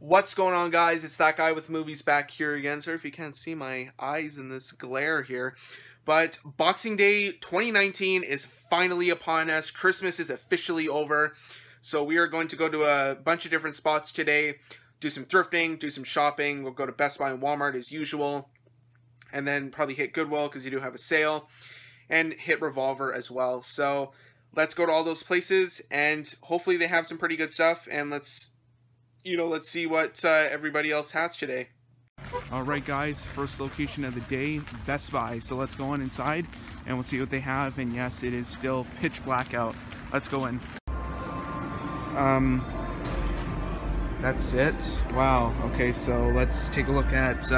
What's going on, guys? It's that guy with movies back here again. Sorry if you can't see my eyes in this glare here. But Boxing Day 2019 is finally upon us. Christmas is officially over. So we are going to go to a bunch of different spots today. Do some thrifting, do some shopping. We'll go to Best Buy and Walmart as usual. And then probably hit Goodwill because you do have a sale. And hit Revolver as well. So let's go to all those places. And hopefully they have some pretty good stuff. And let's see what everybody else has today. Alright guys, first location of the day, Best Buy. So let's go on inside and we'll see what they have. And yes, it is still pitch black out. Let's go in. That's it. Wow. Okay, so let's take a look at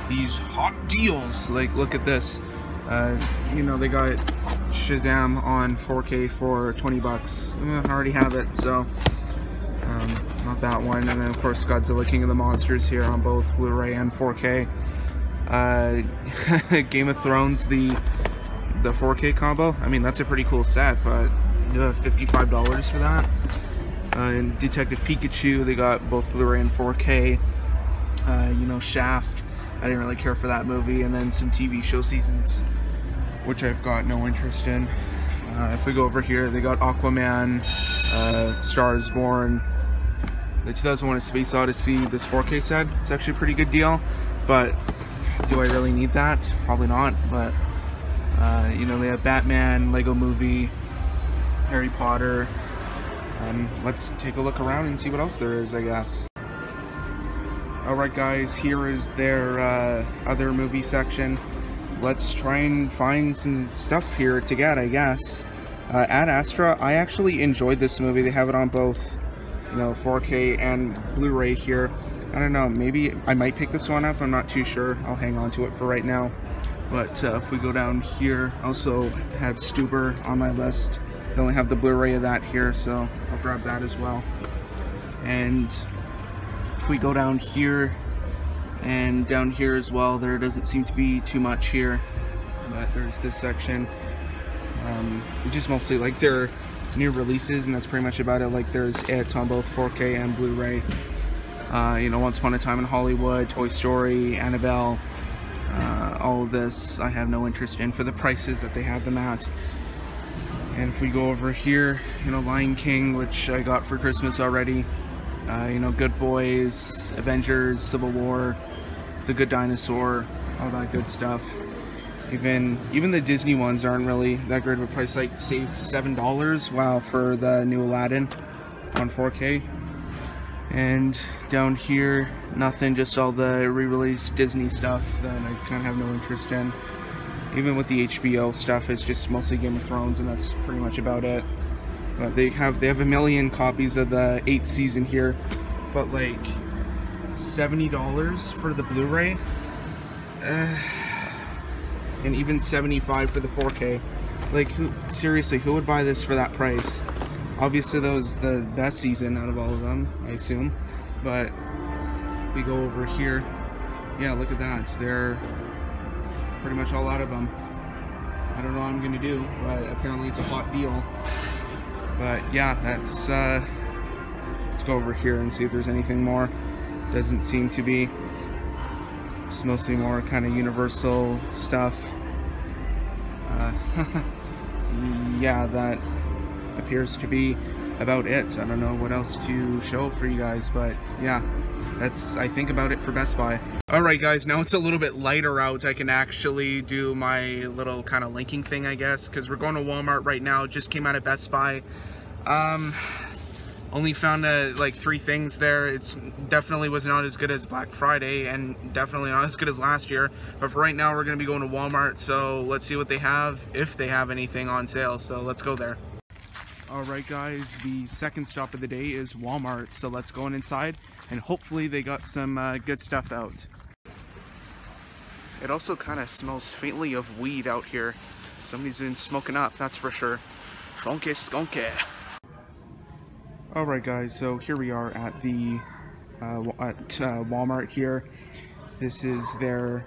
these hot deals. Like, look at this. They got Shazam on 4K for 20 bucks. I already have it, so not that one. And then of course Godzilla King of the Monsters here on both Blu-ray and 4K. Game of Thrones, the 4K combo. I mean, that's a pretty cool set, but $55 for that. And Detective Pikachu, they got both Blu-ray and 4K. Shaft, I didn't really care for that movie. And then some TV show seasons, which I've got no interest in. If we go over here, they got Aquaman, Stars Born, the 2001: A Space Odyssey, this 4K set. It's actually a pretty good deal, but do I really need that? Probably not. But they have Batman, Lego Movie, Harry Potter. Let's take a look around and see what else there is, I guess. Alright guys, here is their other movie section. Let's try and find some stuff here to get, I guess. Ad Astra, I actually enjoyed this movie. They have it on both 4K and Blu-ray here. I don't know, maybe I might pick this one up. I'm not too sure. I'll hang on to it for right now. But if we go down here, also had Stuber on my list. They only have the Blu-ray of that here, so I'll grab that as well. And if we go down here and down here as well, there doesn't seem to be too much here, but there's this section. Just mostly like their new releases, and that's pretty much about it. Like, there's it on both 4K and Blu-ray. Once Upon a Time in Hollywood, Toy Story, Annabelle, all of this I have no interest in for the prices that they have them at. And if we go over here, Lion King, which I got for Christmas already. Good Boys, Avengers, Civil War, The Good Dinosaur, all that good stuff. Even the Disney ones aren't really that great of a price. Like, save $7, wow, for the new Aladdin on 4K. And down here, nothing, just all the re-released Disney stuff that I kind of have no interest in. Even with the HBO stuff, it's just mostly Game of Thrones, and that's pretty much about it. But they have a million copies of the 8th season here, but like $70 for the Blu-ray, and even $75 for the 4K. Like, seriously, who would buy this for that price? Obviously, that was the best season out of all of them, I assume. But if we go over here, yeah, look at that. They're pretty much all out of them. I don't know what I'm gonna do, but apparently it's a hot deal. But yeah, that's let's go over here and see if there's anything more. Doesn't seem to be. It's mostly more kind of Universal stuff. Yeah, that appears to be about it. I don't know what else to show for you guys, but yeah, that's, I think, about it for Best Buy. Alright guys, now it's a little bit lighter out. I can actually do my little kind of linking thing, I guess, because we're going to Walmart right now. It just came out of Best Buy. Only found like 3 things there. It's definitely was not as good as Black Friday, and definitely not as good as last year. But for right now, we're going to be going to Walmart, so let's see what they have, if they have anything on sale. So let's go there. Alright guys, the second stop of the day is Walmart, so let's go on inside, and hopefully they got some good stuff out. It also kind of smells faintly of weed out here. Somebody's been smoking up, that's for sure. Funky skunky. Alright guys, so here we are at the Walmart here. This is their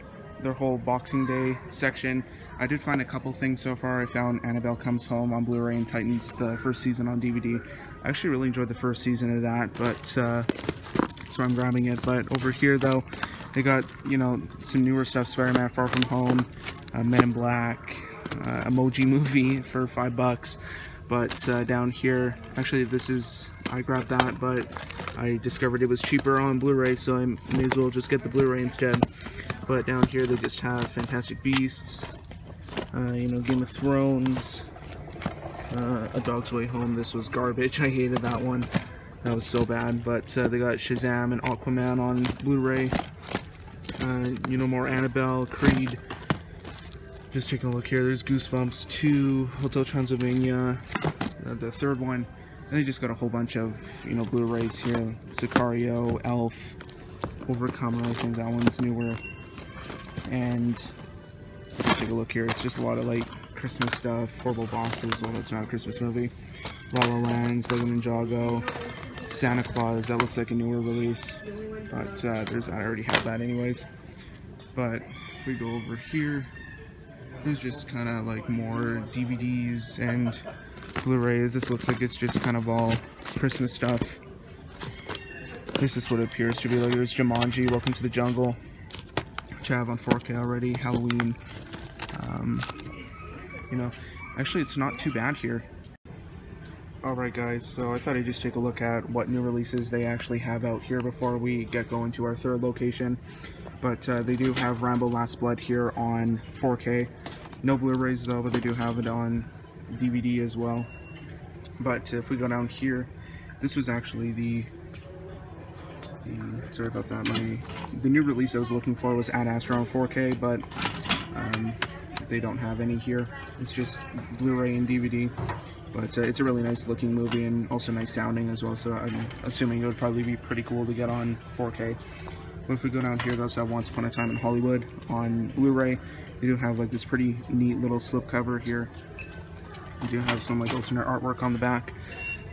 whole Boxing Day section. I did find a couple things so far. I found Annabelle Comes Home on Blu-ray and Titans, the first season, on DVD. I actually really enjoyed the first season of that, but that's why I'm grabbing it. But over here though, they got, you know, some newer stuff: Spider-Man Far From Home, Men in Black, Emoji Movie for $5. But down here, actually I grabbed that, but I discovered it was cheaper on Blu-ray, so I may as well just get the Blu-ray instead. But down here they just have Fantastic Beasts, you know, Game of Thrones, A Dog's Way Home. This was garbage. I hated that one. That was so bad. But they got Shazam and Aquaman on Blu-ray. You know, more Annabelle, Creed. Just taking a look here. There's Goosebumps 2, Hotel Transylvania, the third one. And they just got a whole bunch of, you know, Blu-rays here. Sicario, Elf, Overcomer. I think that one's newer. And just take a look here. It's just a lot of like Christmas stuff. Horrible Bosses. Well, that's not a Christmas movie. La La Land, Lego Ninjago, Santa Claus. That looks like a newer release. But there's, I already have that anyways. But if we go over here, there's just kind of like more DVDs and Blu-rays. This looks like it's just kind of all Christmas stuff. This is what it appears to be like. There's Jumanji, Welcome to the Jungle, which I have on 4K already. Halloween. You know, actually it's not too bad here. Alright guys, so I thought I'd just take a look at what new releases they actually have out here before we get going to our third location. But they do have Rambo Last Blood here on 4K. No Blu-rays though, but they do have it on DVD as well. But if we go down here, this was actually the sorry about that, the new release I was looking for was Ad Astra on 4K, but they don't have any here. It's just Blu-ray and DVD. But it's a really nice looking movie and also nice sounding as well, so I'm assuming it would probably be pretty cool to get on 4K. But if we go down here, they also have Once Upon a Time in Hollywood on Blu-ray. They do have like this pretty neat little slipcover here. They do have some like alternate artwork on the back.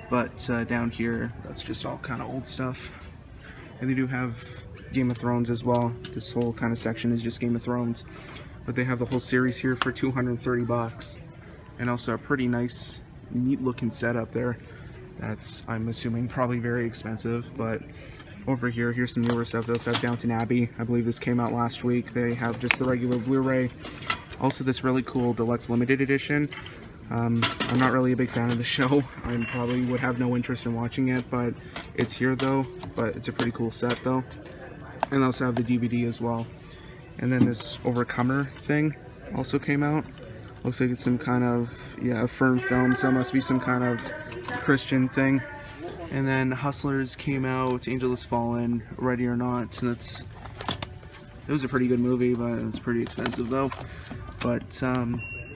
But down here, that's just all kind of old stuff. And they do have Game of Thrones as well. This whole kind of section is just Game of Thrones. But they have the whole series here for $230. And also a pretty nice, neat looking setup there. That's, I'm assuming, probably very expensive. But over here, here's some newer stuff. They also have Downton Abbey. I believe this came out last week. They have just the regular Blu-ray. Also this really cool deluxe limited edition. I'm not really a big fan of the show. I probably would have no interest in watching it, but it's here though. But it's a pretty cool set though. And they also have the DVD as well. And then this Overcomer thing also came out. Looks like it's some kind of, yeah, a firm film, so it must be some kind of Christian thing. And then Hustlers came out, Angel Has Fallen, Ready or Not. And it was a pretty good movie, but it's pretty expensive though. But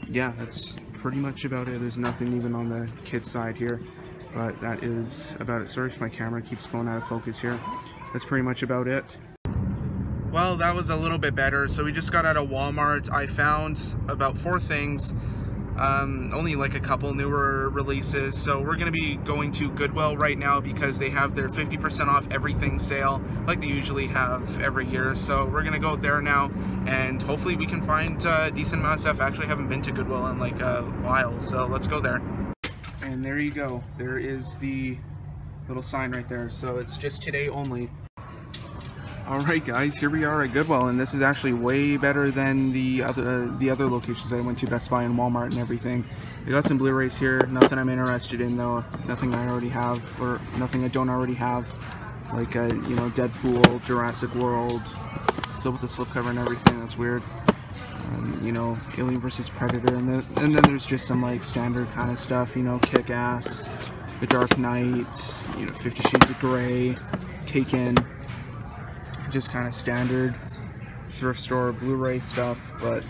yeah, that's pretty much about it. There's nothing even on the kids side here, but that is about it. Sorry if my camera keeps going out of focus here. That's pretty much about it. Well, that was a little bit better. So we just got out of Walmart. I found about 4 things, only like a couple newer releases. So we're going to be going to Goodwill right now because they have their 50% off everything sale like they usually have every year. So we're going to go there now and hopefully we can find a decent amount of stuff. I actually haven't been to Goodwill in like a while, so let's go there. And there you go. There is the little sign right there. So it's just today only. Alright guys, here we are at Goodwill, and this is actually way better than the other locations I went to, Best Buy and Walmart and everything. They got some Blu-rays here, nothing I'm interested in though, nothing I already have, or nothing I don't already have. Like, you know, Deadpool, Jurassic World, still with the slipcover and everything, that's weird. You know, Alien vs. Predator, and then there's just some like standard kind of stuff, you know, Kick-Ass, The Dark Knight, you know, 50 Shades of Grey, Taken. Just kind of standard thrift store Blu-ray stuff, but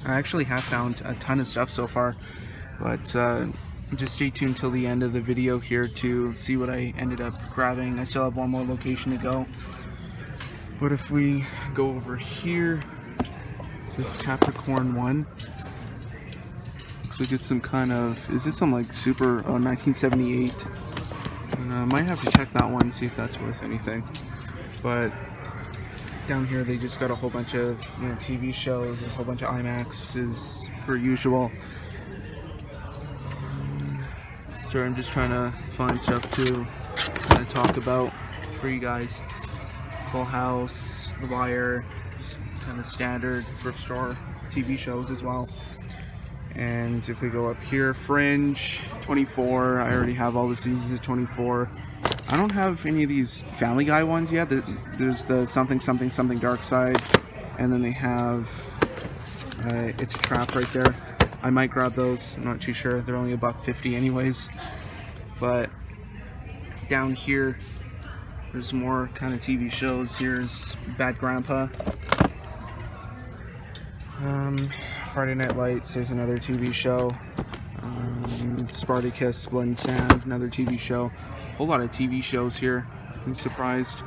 I actually have found a ton of stuff so far. But just stay tuned till the end of the video here to see what I ended up grabbing. I still have one more location to go. But if we go over here, this is Capricorn 1. Looks like it's some kind of, is this some like super 1978? And I might have to check that one, see if that's worth anything. But down here they just got a whole bunch of, you know, TV shows, there's a whole bunch of IMAXs per usual. Sorry, I'm just trying to find stuff to kind of talk about. for you guys. Full House, The Wire, just kind of standard thrift store TV shows as well. And if we go up here, Fringe, 24. I already have all the seasons of 24. I don't have any of these Family Guy ones yet. There's the Something Something Something Dark Side, and then they have It's a Trap right there. I might grab those. I'm not too sure. They're only $1.50 anyways. But down here, there's more kind of TV shows. Here's Bad Grandpa. Friday Night Lights, there's another TV show. Spartacus, Blood and Sand, another TV show. A whole lot of TV shows here, I'm surprised.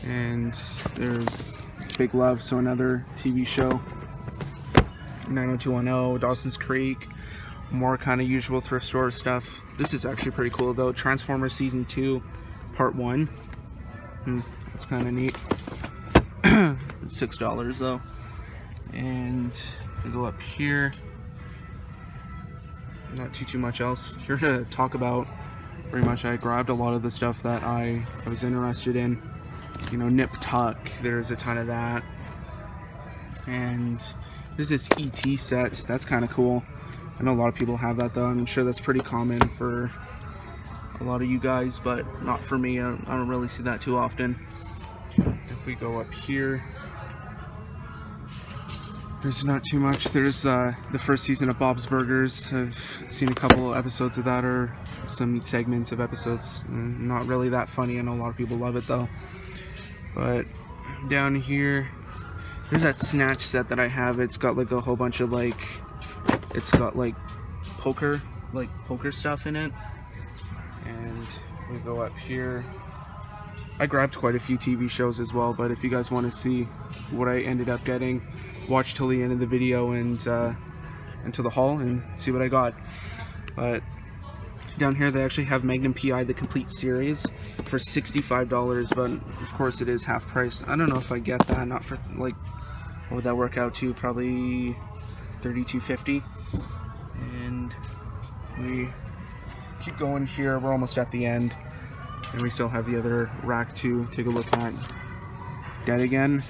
And there's Big Love, so another TV show. 90210, Dawson's Creek, more kind of usual thrift store stuff. This is actually pretty cool though. Transformers Season 2, Part 1. That's kind of neat. $6 though. And we go up here. Not too much else here to talk about. Pretty much I grabbed a lot of the stuff that I was interested in. You know, Nip Tuck, there's a ton of that. And there's this ET set, that's kind of cool. I know a lot of people have that though. I'm sure that's pretty common for a lot of you guys, but not for me. I don't really see that too often. If we go up here, there's not too much. There's the first season of Bob's Burgers. I've seen a couple episodes of that, or some segments of episodes. Not really that funny. I know a lot of people love it though. But down here, there's that Snatch set that I have. It's got like a whole bunch of it's got like poker stuff in it. And if we go up here, I grabbed quite a few TV shows as well, but if you guys want to see what I ended up getting, watch till the end of the video and to the haul and see what I got. But down here they actually have Magnum PI, the complete series, for $65, but of course it is half price. I don't know if I get that, not for like, what would that work out to? Probably $32.50. And we keep going here, we're almost at the end, and we still have the other rack to take a look at. Dead Again,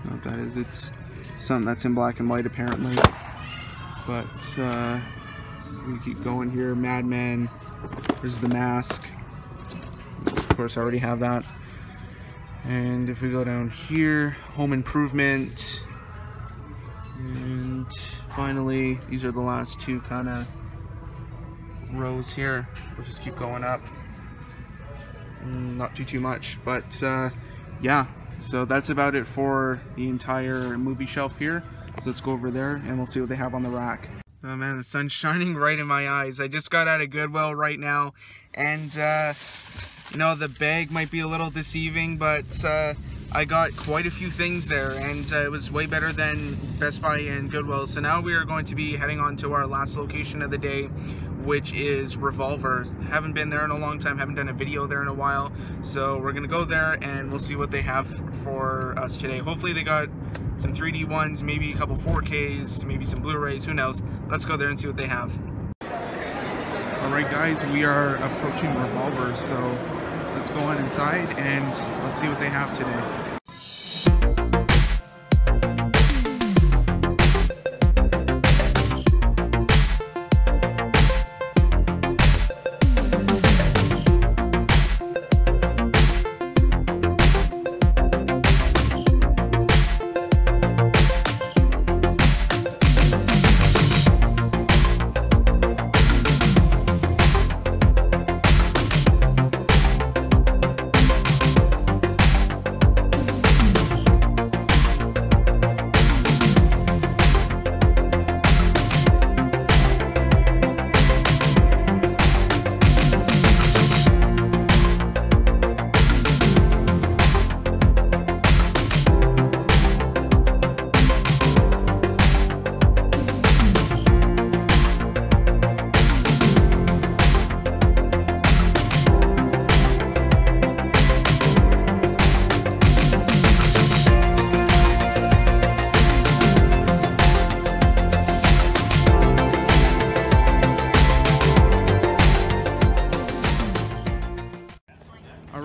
what that is, it's something that's in black and white apparently. But we keep going here. Mad Men, there's The Mask, of course I already have that. And if we go down here, Home Improvement, and finally these are the last two kind of rows here. We'll just keep going up. Not too much, but yeah, so that's about it for the entire movie shelf here. So let's go over there and we'll see what they have on the rack. Oh man, the sun's shining right in my eyes. I just got out of Goodwill right now, and you know, the bag might be a little deceiving, but I got quite a few things there, and it was way better than Best Buy and Goodwill. So now we are going to be heading on to our last location of the day, which is Revolver. Haven't been there in a long time, haven't done a video there in a while, so we're gonna go there and we'll see what they have for us today. Hopefully they got some 3D ones, maybe a couple 4Ks, maybe some Blu-rays, who knows. Let's go there and see what they have. Alright guys, we are approaching Revolver, so let's go on inside and let's see what they have today.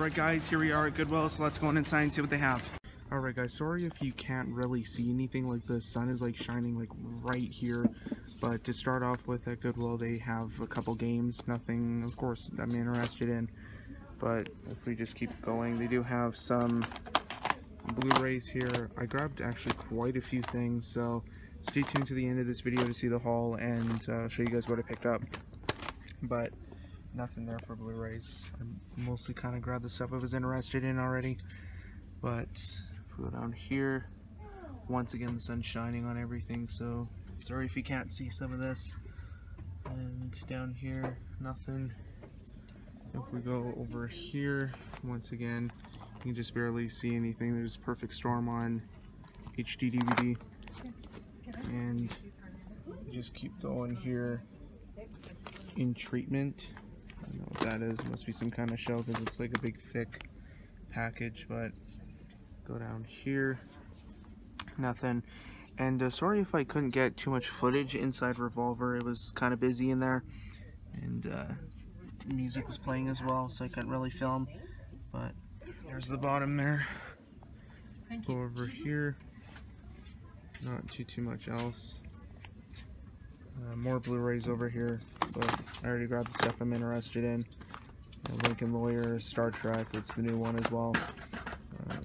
Alright guys, here we are at Goodwill, so let's go in inside and see what they have. Alright guys, sorry if you can't really see anything, like the sun is like shining like right here, but to start off with at Goodwill they have a couple games, nothing of course I'm interested in, but if we just keep going, they do have some Blu-rays here. I grabbed actually quite a few things, so stay tuned to the end of this video to see the haul and show you guys what I picked up. But nothing there for Blu-rays. I mostly kind of grabbed the stuff I was interested in already. But if we go down here, once again the sun's shining on everything, so sorry if you can't see some of this. And down here, nothing. If we go over here, once again, you can just barely see anything. There's Perfect Storm on HD DVD. And just keep going here. In treatment. I don't know what that is. It must be some kind of shell because it's like a big thick package, but go down here. Nothing. And sorry if I couldn't get too much footage inside Revolver. It was kind of busy in there. And music was playing as well, so I couldn't really film. But there's the bottom there. Go over here. Not too much else. More Blu-rays over here, but I already grabbed the stuff I'm interested in. Lincoln Lawyer, Star Trek, it's the new one as well.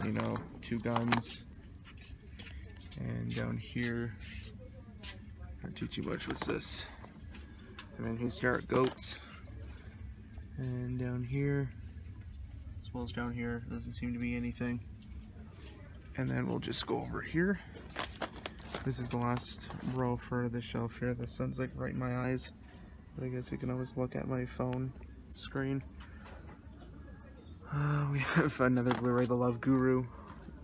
You know, Two Guns. And down here, not too much. What's this? The Men Who Stare at Goats. And down here, as well as down here, doesn't seem to be anything. And then we'll just go over here. This is the last row for the shelf here. The sun's like right in my eyes, but I guess you can always look at my phone screen. We have another Blu-ray, The Love Guru,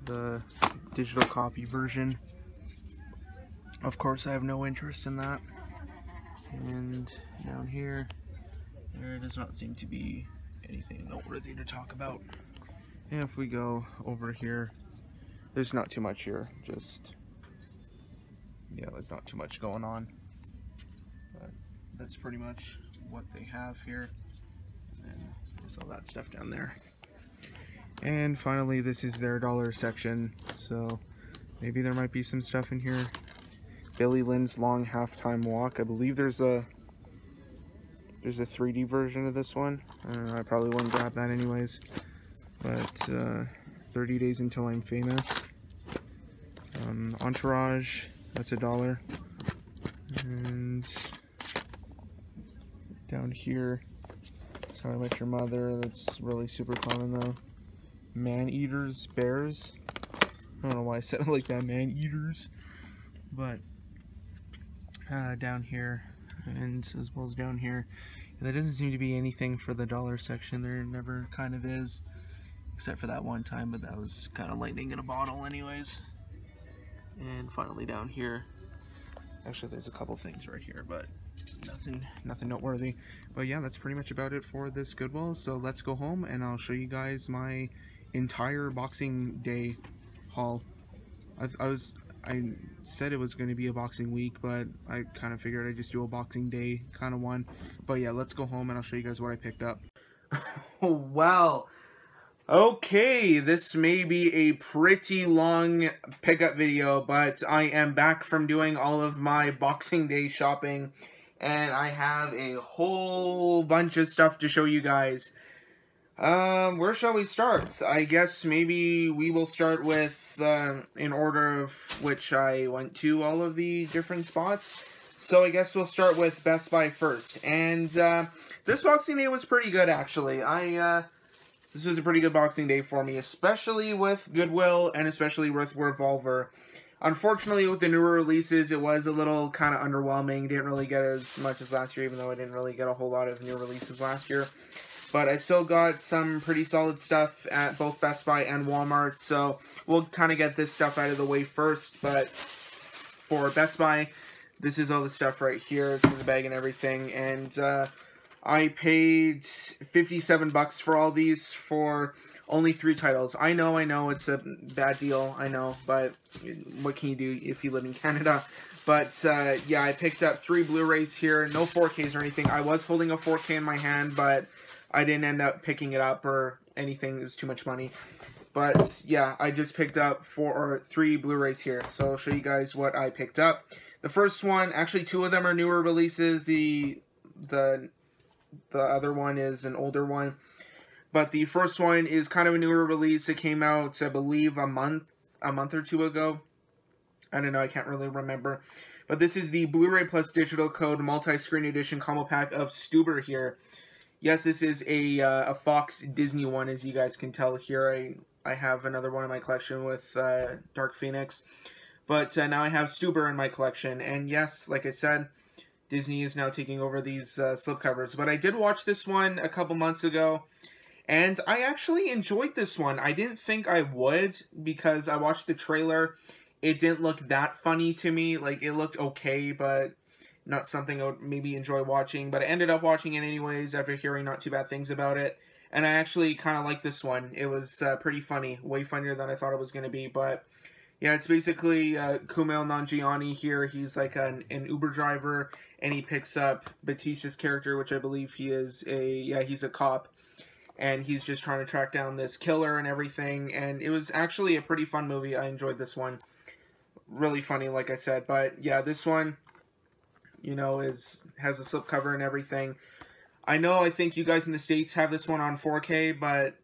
the digital copy version. Of course, I have no interest in that. And down here, there does not seem to be anything noteworthy to talk about. And if we go over here, there's not too much here, just yeah, there's not too much going on, but that's pretty much what they have here. And there's all that stuff down there. And finally, this is their dollar section, so maybe there might be some stuff in here. Billy Lynn's Long Halftime Walk. I believe there's a 3D version of this one. I probably wouldn't grab that anyways, but 30 Days Until I'm Famous. Entourage. That's $1. And down here, How I Met Your Mother. That's really super common though. Man-Eaters, Bears. I don't know why I said it like that, Man-Eaters. But down here, and as well as down here, there doesn't seem to be anything for the dollar section. There never kind of is, except for that one time, but that was kind of lightning in a bottle anyways. And finally down here, actually there's a couple things right here, but nothing noteworthy. But yeah, that's pretty much about it for this Goodwill. So let's go home and I'll show you guys my entire Boxing Day haul. I said it was going to be a Boxing Week, but I kind of figured I'd just do a Boxing Day kind of one. But yeah, let's go home and I'll show you guys what I picked up. Well, okay, this may be a pretty long pickup video, but I am back from doing all of my Boxing Day shopping, and I have a whole bunch of stuff to show you guys. Where shall we start? I guess maybe we will start with, in order of which I went to all of the different spots. So I guess we'll start with Best Buy first. And, this Boxing Day was pretty good, actually. This was a pretty good Boxing Day for me, especially with Goodwill and especially with Revolver. Unfortunately, with the newer releases, it was a little kind of underwhelming. Didn't really get as much as last year, even though I didn't really get a whole lot of new releases last year. But I still got some pretty solid stuff at both Best Buy and Walmart, so we'll kind of get this stuff out of the way first. But for Best Buy, this is all the stuff right here. This is the bag and everything, and I paid $57 for all these for only 3 titles. I know, it's a bad deal, I know, but what can you do if you live in Canada? But, yeah, I picked up 3 Blu-rays here, no 4Ks or anything. I was holding a 4K in my hand, but I didn't end up picking it up or anything. It was too much money. But yeah, I just picked up 3 Blu-rays here. So I'll show you guys what I picked up. The first one, actually 2 of them are newer releases. The other one is an older one. But the first one is kind of a newer release. It came out, I believe, a month or 2 ago. I don't know, I can't really remember. But this is the Blu-ray plus digital code multi-screen edition combo pack of Stuber here. Yes, this is a Fox Disney one, as you guys can tell here. I have another one in my collection with Dark Phoenix. But now I have Stuber in my collection. And yes, like I said, Disney is now taking over these slipcovers. But I did watch this one a couple months ago. And I actually enjoyed this one. I didn't think I would, because I watched the trailer. It didn't look that funny to me. Like, it looked okay, but not something I would maybe enjoy watching. But I ended up watching it anyways after hearing not too bad things about it. And I actually kind of liked this one. It was pretty funny. Way funnier than I thought it was going to be. But yeah, it's basically Kumail Nanjiani here. He's like an Uber driver. And he picks up Batista's character, which I believe he is he's a cop. And he's just trying to track down this killer and everything. And it was actually a pretty fun movie. I enjoyed this one. Really funny, like I said. But yeah, this one, you know, has a slipcover and everything. I think you guys in the States have this one on 4K, but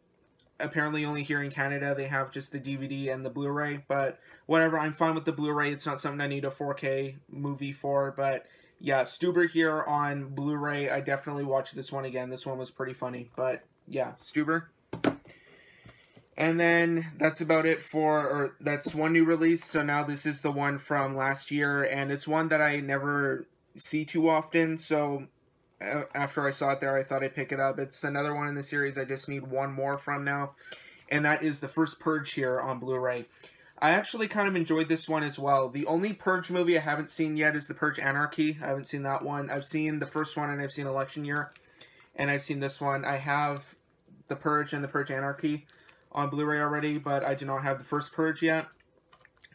apparently only here in Canada they have just the DVD and the Blu-ray. But whatever, I'm fine with the Blu-ray. It's not something I need a 4K movie for. But yeah, Stuber here on Blu-ray. I definitely watched this one again. This one was pretty funny. But yeah, Stuber. And then that's about it that's one new release. So now this is the one from last year, and it's one that I never see too often. So after I saw it there, I thought I'd pick it up. It's another one in the series I just need one more from now, and that is the first Purge here on Blu-ray. I actually kind of enjoyed this one as well. The only Purge movie I haven't seen yet is the Purge Anarchy. I haven't seen that one. I've seen the first one, and I've seen Election Year. And I've seen this one. I have The Purge and The Purge Anarchy on Blu-ray already, but I do not have the first Purge yet.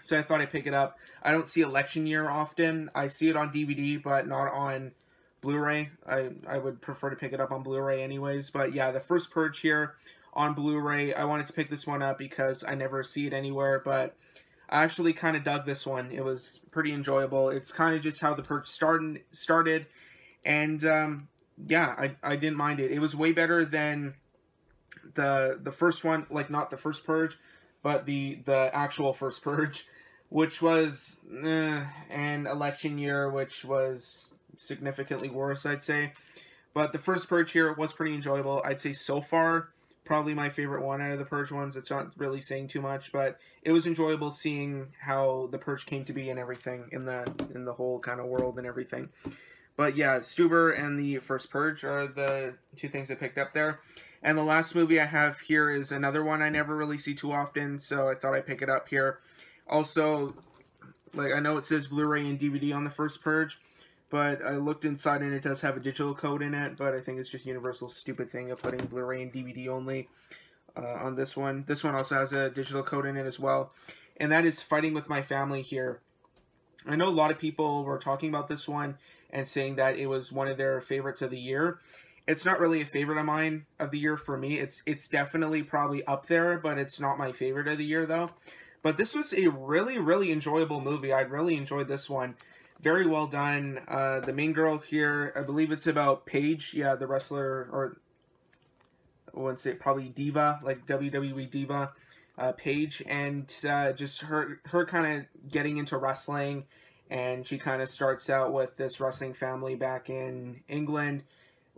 So I thought I'd pick it up. I don't see Election Year often. I see it on DVD, but not on Blu-ray. I would prefer to pick it up on Blu-ray anyways. But yeah, the first Purge here on Blu-ray. I wanted to pick this one up because I never see it anywhere, but I actually kind of dug this one. It was pretty enjoyable. It's kind of just how the Purge started. And yeah, I didn't mind it. It was way better than the first one, like not the first Purge, but the actual first Purge, which was and Election Year, which was significantly worse, I'd say. But the first Purge here was pretty enjoyable. I'd say so far probably my favorite one out of the Purge ones. It's not really saying too much, but it was enjoyable seeing how the Purge came to be and everything in the whole kind of world and everything. But yeah, Stuber and the first Purge are the 2 things I picked up there. And the last movie I have here is another one I never really see too often, so I thought I'd pick it up here. Also, like, I know it says Blu-ray and DVD on the first Purge, but I looked inside and it does have a digital code in it, but I think it's just Universal's stupid thing of putting Blu-ray and DVD only on this one. This one also has a digital code in it as well, and that is Fighting With My Family here. I know a lot of people were talking about this one and saying that it was one of their favorites of the year. It's not really a favorite of mine of the year for me. It's definitely probably up there, but it's not my favorite of the year though. But this was a really, really enjoyable movie. I really enjoyed this one. Very well done. The main girl here, I believe it's about Paige, yeah, the wrestler, or I wouldn't say probably diva, like WWE diva, Paige, and just her kind of getting into wrestling. And she kind of starts out with this wrestling family back in England,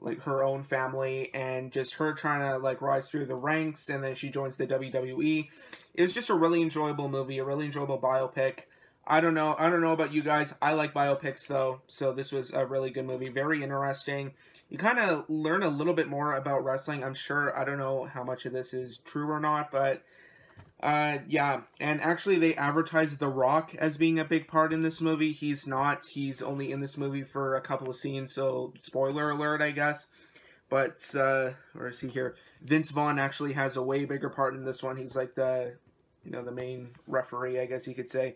like her own family, and just her trying to like rise through the ranks, and then she joins the WWE. It was just a really enjoyable movie, a really enjoyable biopic. I don't know about you guys. I like biopics though, so this was a really good movie, very interesting. You kind of learn a little bit more about wrestling. I'm sure, I don't know how much of this is true or not, but yeah, and actually they advertised The Rock as being a big part in this movie. He's not. He's only in this movie for a couple of scenes, so spoiler alert, I guess. But, where is he here? Vince Vaughn actually has a way bigger part in this one. He's like the main referee, I guess you could say.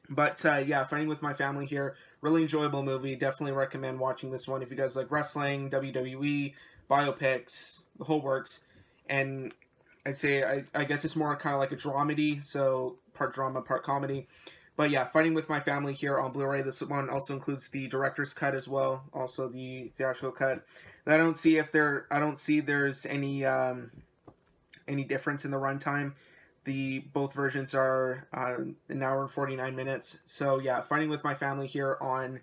But, yeah, Fighting With My Family here. really enjoyable movie. Definitely recommend watching this one if you guys like wrestling, WWE, biopics, the whole works. And I'd say, I guess it's more kind of like a dramedy, so part drama, part comedy. But yeah, Fighting With My Family here on Blu-ray. This one also includes the director's cut as well, also the theatrical cut. And I don't see there's any difference in the runtime. Both versions are an hour and 49 minutes. So yeah, Fighting With My Family here on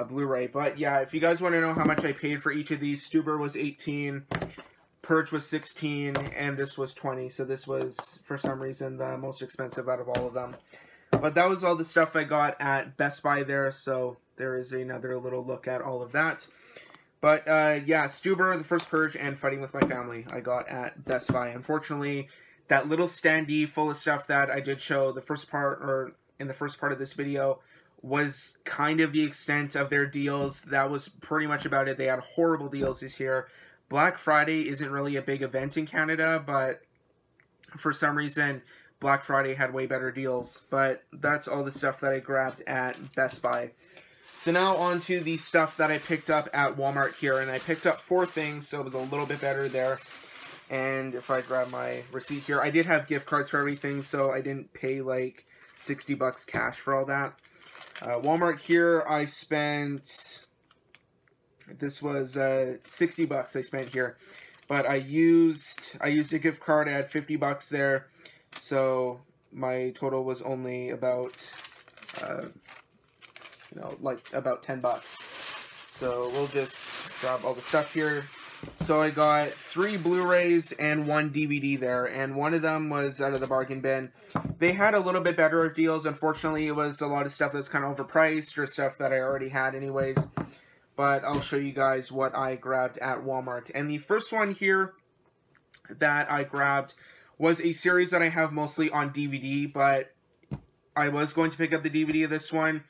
Blu-ray. But yeah, if you guys want to know how much I paid for each of these, Stuber was $18, Purge was $16, and this was $20. So this was, for some reason, the most expensive out of all of them. But that was all the stuff I got at Best Buy there, so there is another little look at all of that. But yeah, Stuber, The First Purge, and Fighting With My Family I got at Best Buy. Unfortunately, that little standee full of stuff that I did show in the first part of this video was kind of the extent of their deals. That was pretty much about it. They had horrible deals this year. Black Friday isn't really a big event in Canada, but for some reason, Black Friday had way better deals. But that's all the stuff that I grabbed at Best Buy. So now on to the stuff that I picked up at Walmart here. And I picked up 4 things, so it was a little bit better there. And if I grab my receipt here, I did have gift cards for everything, so I didn't pay like $60 cash for all that. Walmart here, I spent, this was $60 I spent here. But I used a gift card, I had $50 there. So my total was only about, like about $10. So we'll just grab all the stuff here. So I got 3 Blu-rays and 1 DVD there, and one of them was out of the bargain bin. They had a little bit better of deals. Unfortunately, it was a lot of stuff that's kind of overpriced or stuff that I already had anyways. But I'll show you guys what I grabbed at Walmart. And the first one here that I grabbed was a series that I have mostly on DVD, but I was going to pick up the DVD of this one.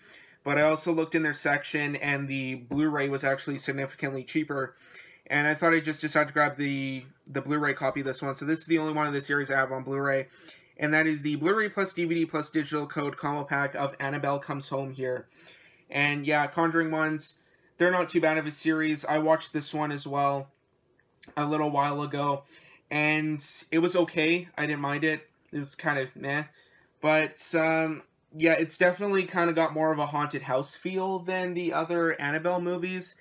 But I also looked in their section, and the Blu-ray was actually significantly cheaper. And I thought I'd just decide to grab the Blu-ray copy of this one. So this is the only one of the series I have on Blu-ray. And that is the Blu-ray plus DVD plus digital code combo pack of Annabelle Comes Home here. And yeah, Conjuring ones, they're not too bad of a series. I watched this one as well a little while ago. And it was okay. I didn't mind it. It was kind of meh. But yeah, it's definitely kind of got more of a haunted house feel than the other Annabelle movies.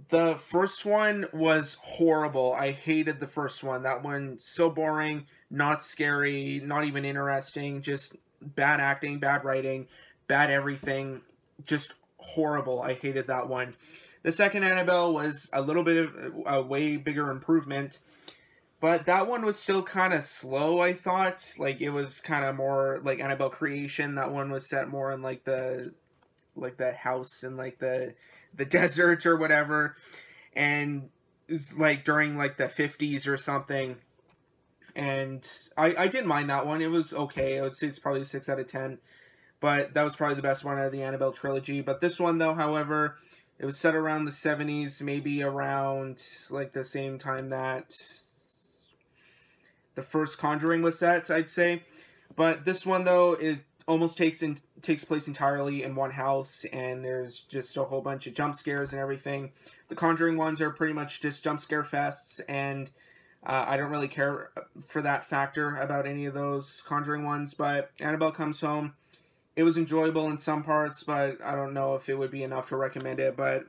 The first one was horrible. I hated the first one. That one, so boring, not scary, not even interesting, just bad acting, bad writing, bad everything, just horrible. I hated that one. The second Annabelle was a little bit of a way bigger improvement, but that one was still kind of slow, I thought. Like, it was kind of more like Annabelle Creation. That one was set more in like the house and like the desert or whatever, and it was like during like the 50s or something. And I didn't mind that one. It was okay. I would say it's probably a 6 out of 10, but that was probably the best one out of the Annabelle trilogy. But this one though, however, it was set around the 70s, maybe around like the same time that the first Conjuring was set, I'd say. But this one though, it almost takes place entirely in one house, and there's just a whole bunch of jump scares and everything. The Conjuring ones are pretty much just jump scare fests, and I don't really care for that factor about any of those Conjuring ones. But Annabelle Comes Home, it was enjoyable in some parts, but I don't know if it would be enough to recommend it. But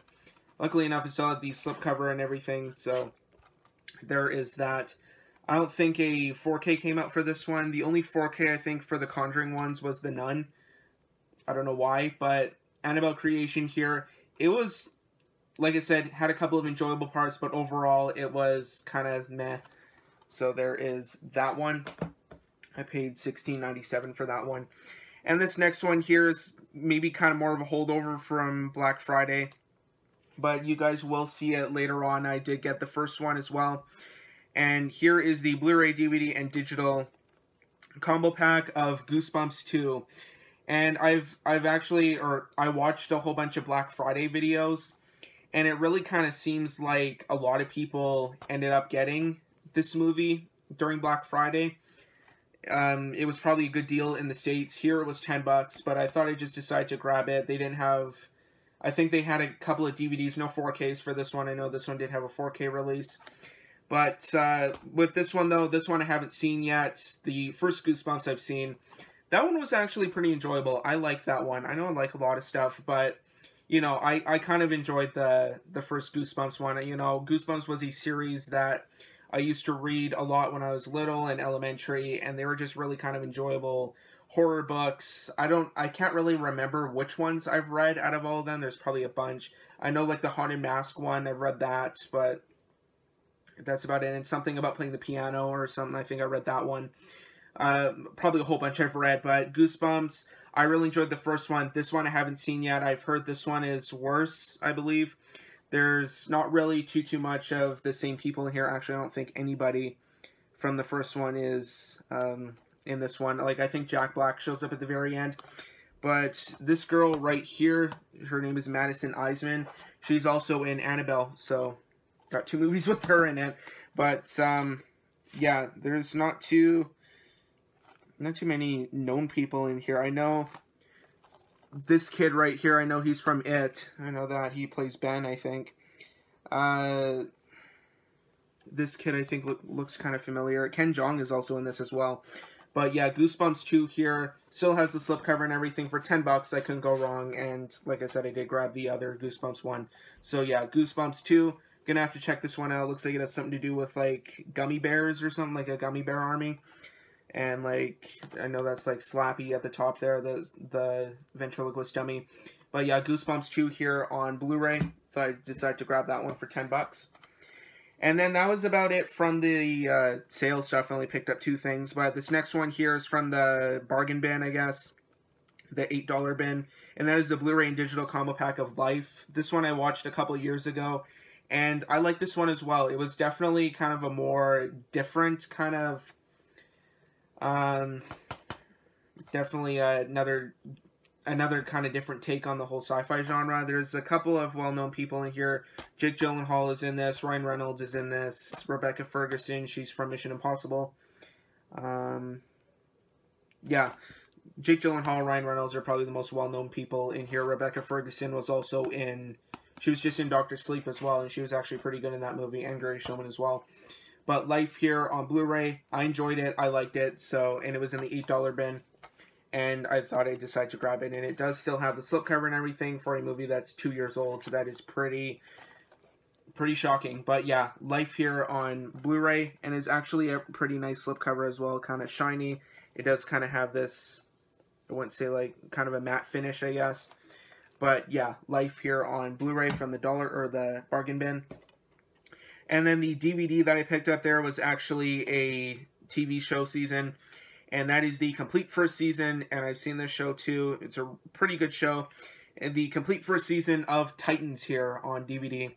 luckily enough, it still had the slipcover and everything, so there is that. I don't think a 4K came out for this one. The only 4K I think for the Conjuring ones was The Nun. I don't know why, but Annabelle Creation here, it was, like I said, had a couple of enjoyable parts, but overall it was kind of meh. So there is that one. I paid $16.97 for that one. And this next one here is maybe kind of more of a holdover from Black Friday, but you guys will see it later on. I did get the first one as well. And here is the Blu-ray, DVD, and digital combo pack of Goosebumps 2. And I watched a whole bunch of Black Friday videos, and it really kind of seems like a lot of people ended up getting this movie during Black Friday. It was probably a good deal in the States. Here it was $10, but I thought I'd just decide to grab it. They didn't have I think they had a couple of DVDs, no 4Ks for this one. I know this one did have a 4K release. But with this one, though, this one I haven't seen yet. The first Goosebumps I've seen. That one was actually pretty enjoyable. I like that one. I know I like a lot of stuff, but, you know, I kind of enjoyed the first Goosebumps one. You know, Goosebumps was a series that I used to read a lot when I was little in elementary, and they were just really kind of enjoyable horror books. I can't really remember which ones I've read out of all of them. There's probably a bunch. I know, like, the Haunted Mask one, I've read that, but that's about it. And something about playing the piano or something, I think I read that one. Probably a whole bunch I've read, but Goosebumps, I really enjoyed the first one. This one I haven't seen yet. I've heard this one is worse, I believe. There's not really too much of the same people in here. Actually, I don't think anybody from the first one is in this one. Like, I think Jack Black shows up at the very end. But this girl right here, her name is Madison Eisman. She's also in Annabelle, so got 2 movies with her in it. But, yeah, there's not too many known people in here. I know this kid right here, I know he's from It. I know that. He plays Ben, I think. This kid, I think, looks kind of familiar. Ken Jeong is also in this as well. But yeah, Goosebumps 2 here. Still has the slipcover and everything for $10. I couldn't go wrong. And like I said, I did grab the other Goosebumps one. So yeah, Goosebumps 2. Gonna have to check this one out. Looks like it has something to do with, like, gummy bears or something, like a gummy bear army. And, like, I know that's, like, Slappy at the top there, the ventriloquist dummy. But, yeah, Goosebumps 2 here on Blu-ray. So I decided to grab that one for $10. And then that was about it from the sales stuff. I only picked up 2 things. But this next one here is from the bargain bin, I guess. The $8 bin. And that is the Blu-ray and digital combo pack of Life. This one I watched a couple years ago. And I like this one as well. It was definitely kind of a more different kind of... definitely another kind of different take on the whole sci-fi genre. There's a couple of well-known people in here. Jake Gyllenhaal is in this. Ryan Reynolds is in this. Rebecca Ferguson, she's from Mission Impossible. Yeah, Jake Gyllenhaal, Ryan Reynolds are probably the most well-known people in here. Rebecca Ferguson was also in... She was just in Dr. Sleep as well, and she was actually pretty good in that movie, and Gary Showman as well. But Life here on Blu-ray, I enjoyed it, I liked it, and it was in the $8 bin, and I thought I'd decide to grab it, and it does still have the slipcover and everything for a movie that's 2 years old, so that is pretty shocking. But yeah, Life here on Blu-ray, and is actually a pretty nice slipcover as well, kind of shiny. It does kind of have this, I wouldn't say like, kind of a matte finish, I guess. But yeah, Life here on Blu-ray from the the bargain bin. And then the DVD that I picked up there was actually a TV show season. And that is the complete first season. And I've seen this show too. It's a pretty good show. And the complete first season of Titans here on DVD.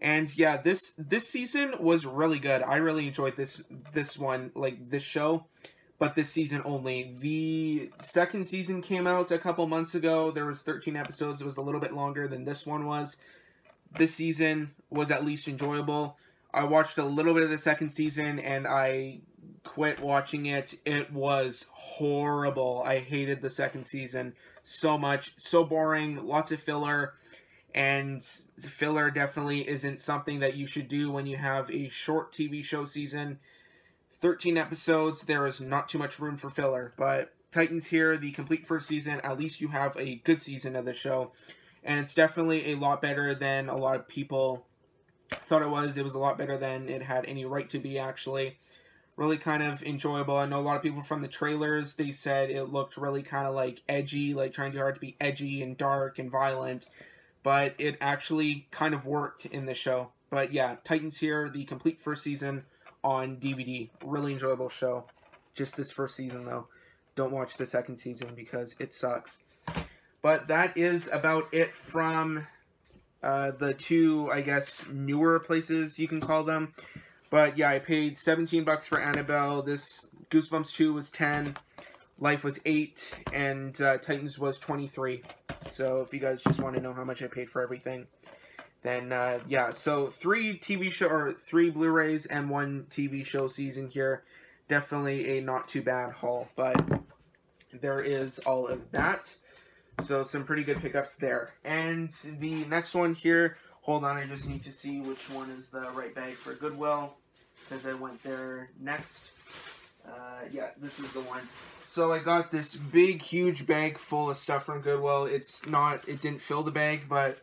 And yeah, this season was really good. I really enjoyed this one, like this show. But this season only. The second season came out a couple months ago. There was 13 episodes. It was a little bit longer than this one was. This season was at least enjoyable. I watched a little bit of the second season and I quit watching it. It was horrible. I hated the second season so much. So boring. Lots of filler. And filler definitely isn't something that you should do when you have a short TV show season. 13 episodes, there is not too much room for filler. But Titans here, the complete first season, at least you have a good season of the show. And it's definitely a lot better than a lot of people thought it was. It was a lot better than it had any right to be, actually. Really kind of enjoyable. I know a lot of people from the trailers, they said it looked really kind of like edgy, like trying too hard to be edgy and dark and violent. But it actually kind of worked in the show. But yeah, Titans here, the complete first season on DVD. Really enjoyable show. Just this first season, though. Don't watch the second season because it sucks. But that is about it from the 2, I guess, newer places, you can call them. But yeah, I paid $17 for Annabelle. This Goosebumps 2 was $10. Life was $8. And Titans was $23. So if you guys just want to know how much I paid for everything, then yeah. So 3 Blu-rays and 1 TV show season here. Definitely a not too bad haul. But there is all of that. So some pretty good pickups there. And the next one here, hold on, I just need to see which one is the right bag for Goodwill, because I went there next. Yeah, this is the one. So I got this big, huge bag full of stuff from Goodwill. It didn't fill the bag, but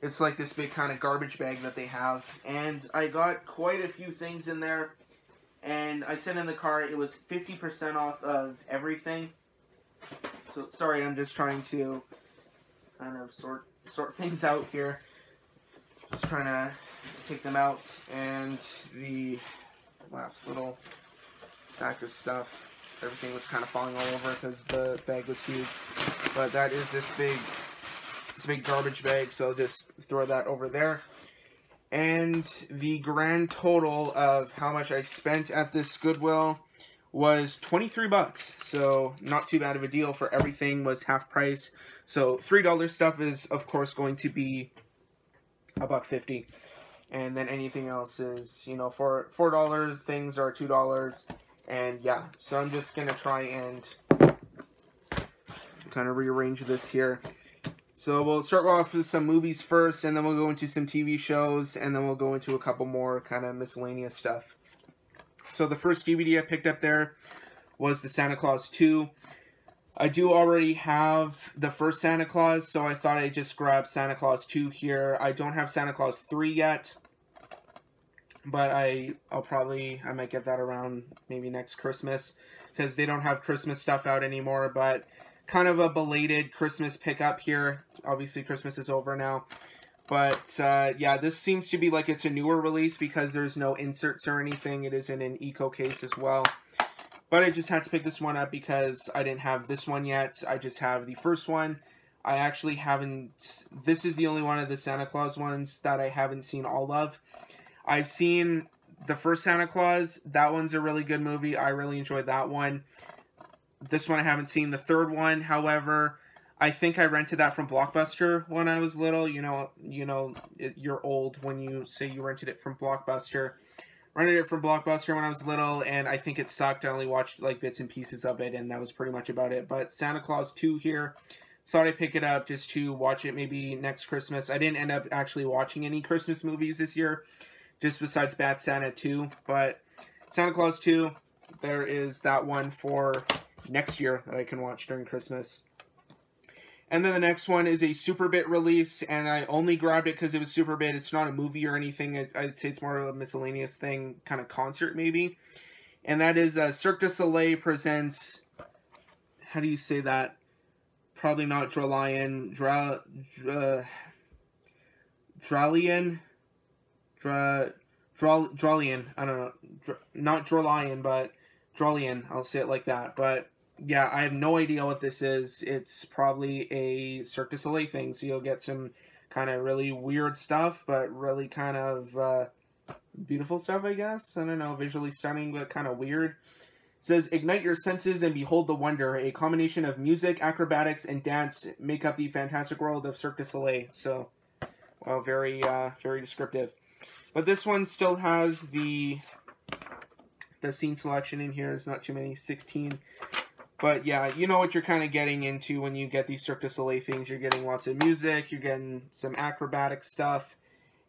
it's like this big kind of garbage bag that they have. And I got quite a few things in there. And I said in the car it was 50% off of everything. So, sorry, I'm just trying to kind of sort things out here. Just trying to take them out. And the last little stack of stuff. Everything was kind of falling all over because the bag was huge. But that is this big garbage bag, so I'll just throw that over there. And the grand total of how much I spent at this Goodwill was 23 bucks. So not too bad of a deal. For everything was half price. So $3 stuff is of course going to be $1.50. And then anything else is, you know, for $4 things are $2. And yeah, so I'm just gonna try and kind of rearrange this here. So we'll start off with some movies first, and then we'll go into some TV shows, and then we'll go into a couple more kind of miscellaneous stuff. So the first DVD I picked up there was the Santa Claus 2. I do already have the first Santa Claus, so I thought I'd just grab Santa Claus 2 here. I don't have Santa Claus 3 yet, but I might get that around maybe next Christmas, because they don't have Christmas stuff out anymore, but kind of a belated Christmas pickup here. Obviously, Christmas is over now. But, yeah, this seems to be like it's a newer release because there's no inserts or anything. It is in an eco case as well. But I just had to pick this one up because I didn't have this one yet. I just have the first one. I actually haven't... This is the only one of the Santa Claus ones that I haven't seen all of. I've seen the first Santa Claus. That one's a really good movie. I really enjoyed that one. This one I haven't seen. The third one, however, I think I rented that from Blockbuster when I was little. You're old when you say you rented it from Blockbuster. Rented it from Blockbuster when I was little, and I think it sucked. I only watched like bits and pieces of it, and that was pretty much about it. But Santa Claus 2 here, thought I'd pick it up just to watch it maybe next Christmas. I didn't end up actually watching any Christmas movies this year, just besides Bad Santa 2. But Santa Claus 2, there is that one for next year that I can watch during Christmas. And then the next one is a Superbit release, and I only grabbed it because it was Superbit. It's not a movie or anything. I'd say it's more of a miscellaneous thing, kind of concert maybe. And that is Cirque Du Soleil presents, how do you say that? Probably not Dralion. Dralion. I don't know. Not Dralion, but Dralion. I'll say it like that. But yeah, I have no idea what this is. It's probably a Cirque Du Soleil thing, so you'll get some kind of really weird stuff, but really kind of beautiful stuff, I guess. I don't know, visually stunning, but kind of weird. It says, ignite your senses and behold the wonder. A combination of music, acrobatics, and dance make up the fantastic world of Cirque Du Soleil. So, well, very descriptive. But this one still has the scene selection in here. There's not too many, 16. But yeah, you know what you're kind of getting into when you get these Cirque Du Soleil things. You're getting lots of music, you're getting some acrobatic stuff,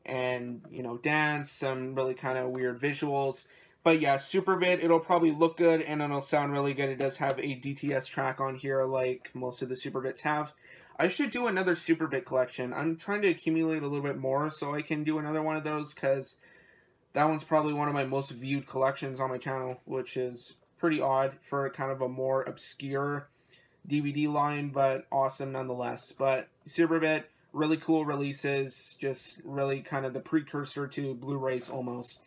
and, you know, dance, some really kind of weird visuals. But yeah, Superbit, it'll probably look good, and it'll sound really good. It does have a DTS track on here, like most of the Superbits have. I should do another Superbit collection. I'm trying to accumulate a little bit more so I can do another one of those, because that one's probably one of my most viewed collections on my channel, which is pretty odd for kind of a more obscure DVD line, but awesome nonetheless. But Superbit, really cool releases, just really kind of the precursor to Blu-rays almost.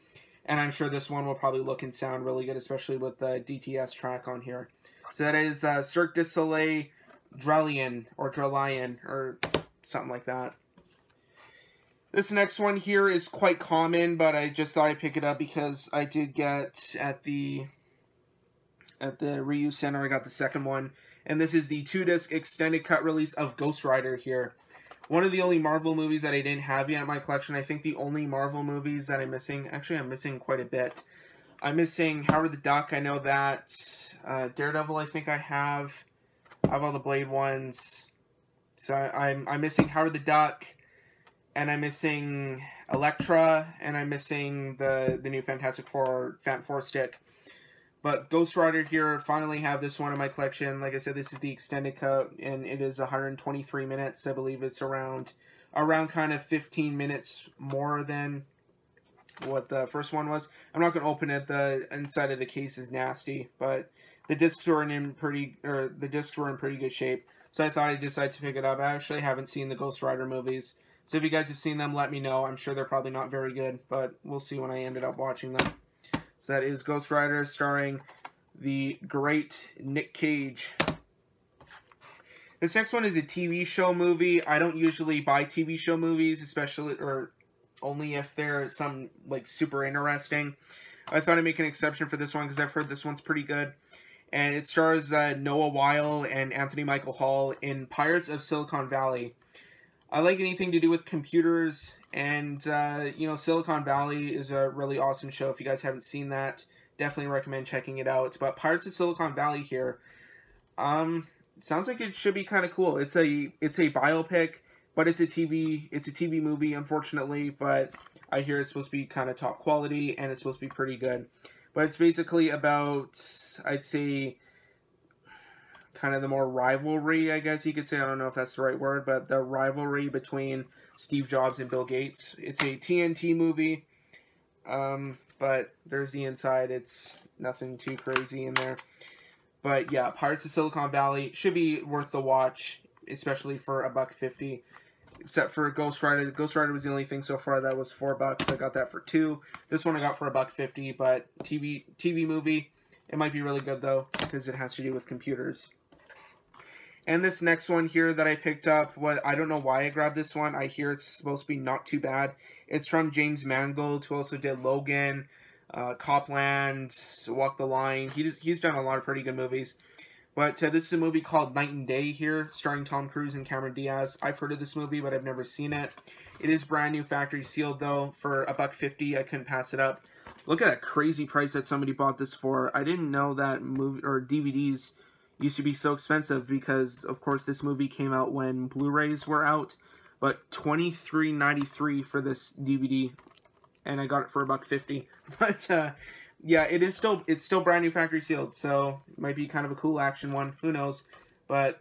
And I'm sure this one will probably look and sound really good, especially with the DTS track on here. So that is Cirque Du Soleil Dralion, or something like that. This next one here is quite common, but I just thought I'd pick it up because I did get at the reuse center, I got the second one. And this is the 2-disc extended cut release of Ghost Rider here. One of the only Marvel movies that I didn't have yet in my collection. I think the only Marvel movies that I'm missing, actually I'm missing quite a bit. I'm missing Howard the Duck, I know that. Daredevil I think I have. I have all the Blade ones. So I'm missing Howard the Duck, and I'm missing Elektra, and I'm missing the new Fantastic Four stick. But Ghost Rider here, finally have this one in my collection. Like I said, this is the extended cut, and it is 123 minutes. I believe it's around kind of 15 minutes more than what the first one was. I'm not going to open it. The inside of the case is nasty, but the discs were in pretty good shape. So I thought I'd decide to pick it up. I actually haven't seen the Ghost Rider movies. So if you guys have seen them, let me know. I'm sure they're probably not very good, but we'll see when I ended up watching them. So that is Ghost Rider, starring the great Nick Cage. This next one is a TV show movie. I don't usually buy TV show movies, especially, or only if they're some, like, super interesting. I thought I'd make an exception for this one because I've heard this one's pretty good. And it stars Noah Weil and Anthony Michael Hall in Pirates of Silicon Valley. I like anything to do with computers, and, you know, Silicon Valley is a really awesome show. If you guys haven't seen that, definitely recommend checking it out. But Pirates of Silicon Valley here, sounds like it should be kind of cool. It's a biopic, but it's a TV movie, unfortunately, but I hear it's supposed to be kind of top quality, and it's supposed to be pretty good. But it's basically about, I'd say, kind of the more rivalry, I guess you could say. I don't know if that's the right word, but the rivalry between Steve Jobs and Bill Gates. It's a TNT movie, but there's the inside. It's nothing too crazy in there. But yeah, Pirates of Silicon Valley should be worth the watch, especially for $1.50. Except for Ghost Rider. Ghost Rider was the only thing so far that was $4. I got that for $2. This one I got for $1.50, but TV movie. It might be really good though, because it has to do with computers. And this next one here that I picked up, I don't know why I grabbed this one. I hear it's supposed to be not too bad. It's from James Mangold, who also did Logan, Copland, Walk the Line. He's done a lot of pretty good movies. But this is a movie called Night and Day here, starring Tom Cruise and Cameron Diaz. I've heard of this movie, but I've never seen it. It is brand new, factory sealed though, for $1.50. I couldn't pass it up. Look at that crazy price that somebody bought this for. I didn't know that movie or DVDs used to be so expensive because, of course, this movie came out when Blu-rays were out. But $23.93 for this DVD, and I got it for $1.50. But yeah, it's still brand new, factory sealed, so it might be kind of a cool action one. Who knows? But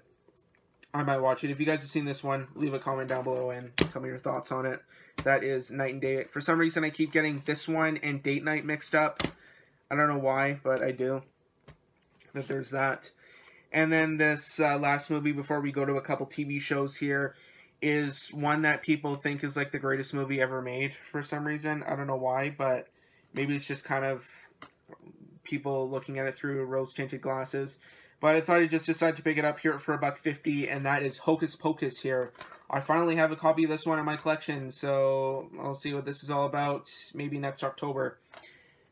I might watch it. If you guys have seen this one, leave a comment down below and tell me your thoughts on it. That is Night and Day. For some reason, I keep getting this one and Date Night mixed up. I don't know why, but I do. But there's that. And then this last movie before we go to a couple TV shows here is one that people think is like the greatest movie ever made for some reason. I don't know why, but maybe it's just kind of people looking at it through rose-tinted glasses. But I thought I'd just decide to pick it up here for $1.50, and that is Hocus Pocus here. I finally have a copy of this one in my collection, so I'll see what this is all about maybe next October.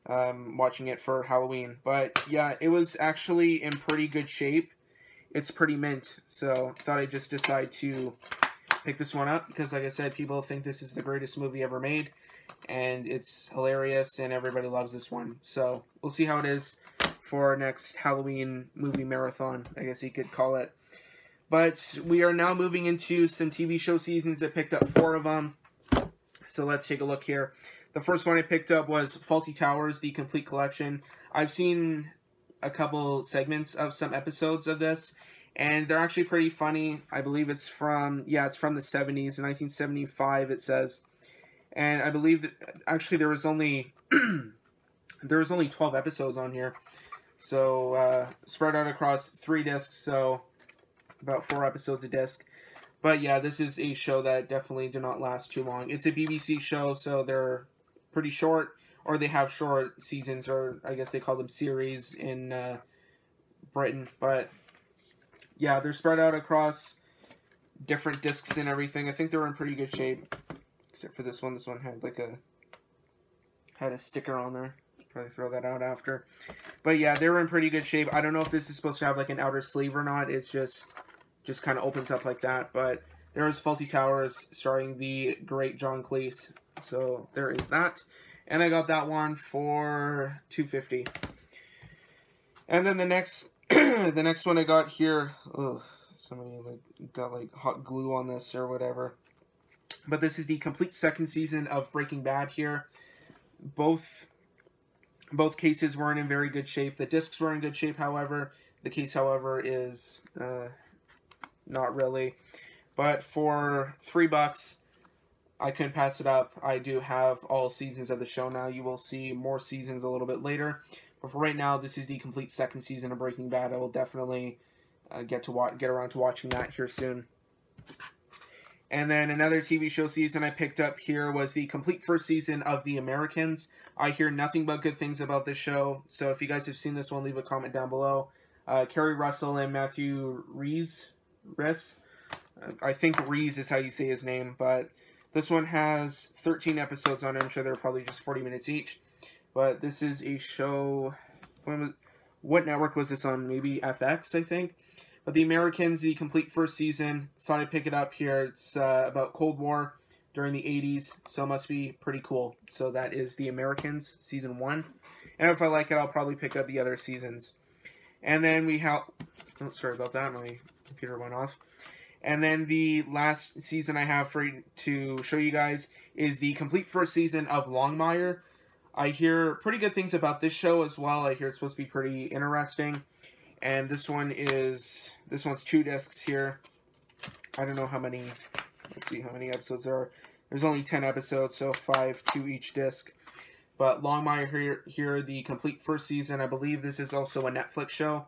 Watching it for Halloween. But yeah, it was actually in pretty good shape. It's pretty mint, so I thought I'd just decide to pick this one up because, like I said, people think this is the greatest movie ever made, and it's hilarious, and everybody loves this one. So we'll see how it is for our next Halloween movie marathon, I guess you could call it. But we are now moving into some TV show seasons. I picked up 4 of them, so let's take a look here. The first one I picked up was Fawlty Towers, the complete collection. I've seen a couple segments of some episodes of this, and they're actually pretty funny. I believe it's from, it's from the 70s, 1975 it says. And I believe that actually there was only 12 episodes on here. So spread out across 3 discs, so about 4 episodes a disc. But yeah, this is a show that definitely did not last too long. It's a BBC show, so they're pretty short, or they have short seasons, or I guess they call them series in Britain. But yeah, they're spread out across different discs and everything. I think they were in pretty good shape, except for this one. This one had like a sticker on there. Probably throw that out after. But yeah, they were in pretty good shape. I don't know if this is supposed to have like an outer sleeve or not. It's just kind of opens up like that. But there was Fawlty Towers starring the great John Cleese. So there is that. And I got that one for $2.50. And then the next the next one I got here, somebody like got like hot glue on this or whatever. But this is the complete second season of Breaking Bad here. Both cases weren't in very good shape. The discs were in good shape, however. The case, however, is not really. But for $3, I couldn't pass it up. I do have all seasons of the show now. You will see more seasons a little bit later. But for right now, this is the complete second season of Breaking Bad. I will definitely get around to watching that here soon. And then another TV show season I picked up here was the complete first season of The Americans. I hear nothing but good things about this show. So if you guys have seen this one, leave a comment down below. Kerry Russell and Matthew Rhys. I think Rhys is how you say his name, but this one has 13 episodes on it. I'm sure they're probably just 40 minutes each. But this is a show... What network was this on? Maybe FX, I think. But The Americans, the complete first season. Thought I'd pick it up here. It's about Cold War during the 80s, so it must be pretty cool. So that is The Americans, Season 1. And if I like it, I'll probably pick up the other seasons. And then we have... Oh, sorry about that. My computer went off. And then the last season I have to show you guys is the complete first season of Longmire. I hear pretty good things about this show as well. I hear it's supposed to be pretty interesting. And this one's 2 discs here. I don't know how many, let's see how many episodes there are. There's only 10 episodes, so 5 to each disc. But Longmire here, the complete first season. I believe this is also a Netflix show.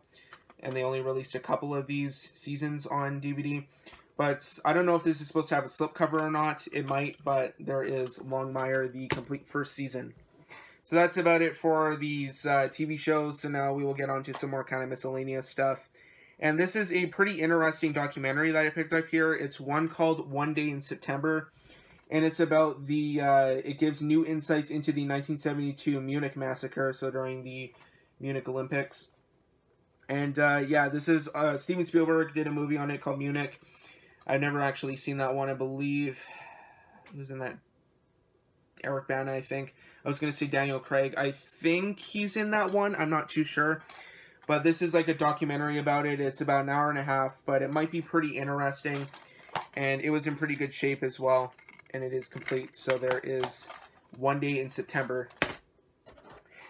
And they only released a couple of these seasons on DVD. But I don't know if this is supposed to have a slipcover or not. It might, but there is Longmire, the complete first season. So that's about it for these TV shows. So now we will get on to some more kind of miscellaneous stuff. And this is a pretty interesting documentary that I picked up here. It's one called One Day in September. And it's about the, it gives new insights into the 1972 Munich massacre. So during the Munich Olympics. And yeah, this is, Steven Spielberg did a movie on it called Munich. I've never actually seen that one. I believe it was in that Eric Bana, I think. I was going to say Daniel Craig. I think he's in that one. I'm not too sure. But this is like a documentary about it. It's about an hour and a half, but it might be pretty interesting. And it was in pretty good shape as well. And it is complete. So there is One Day in September.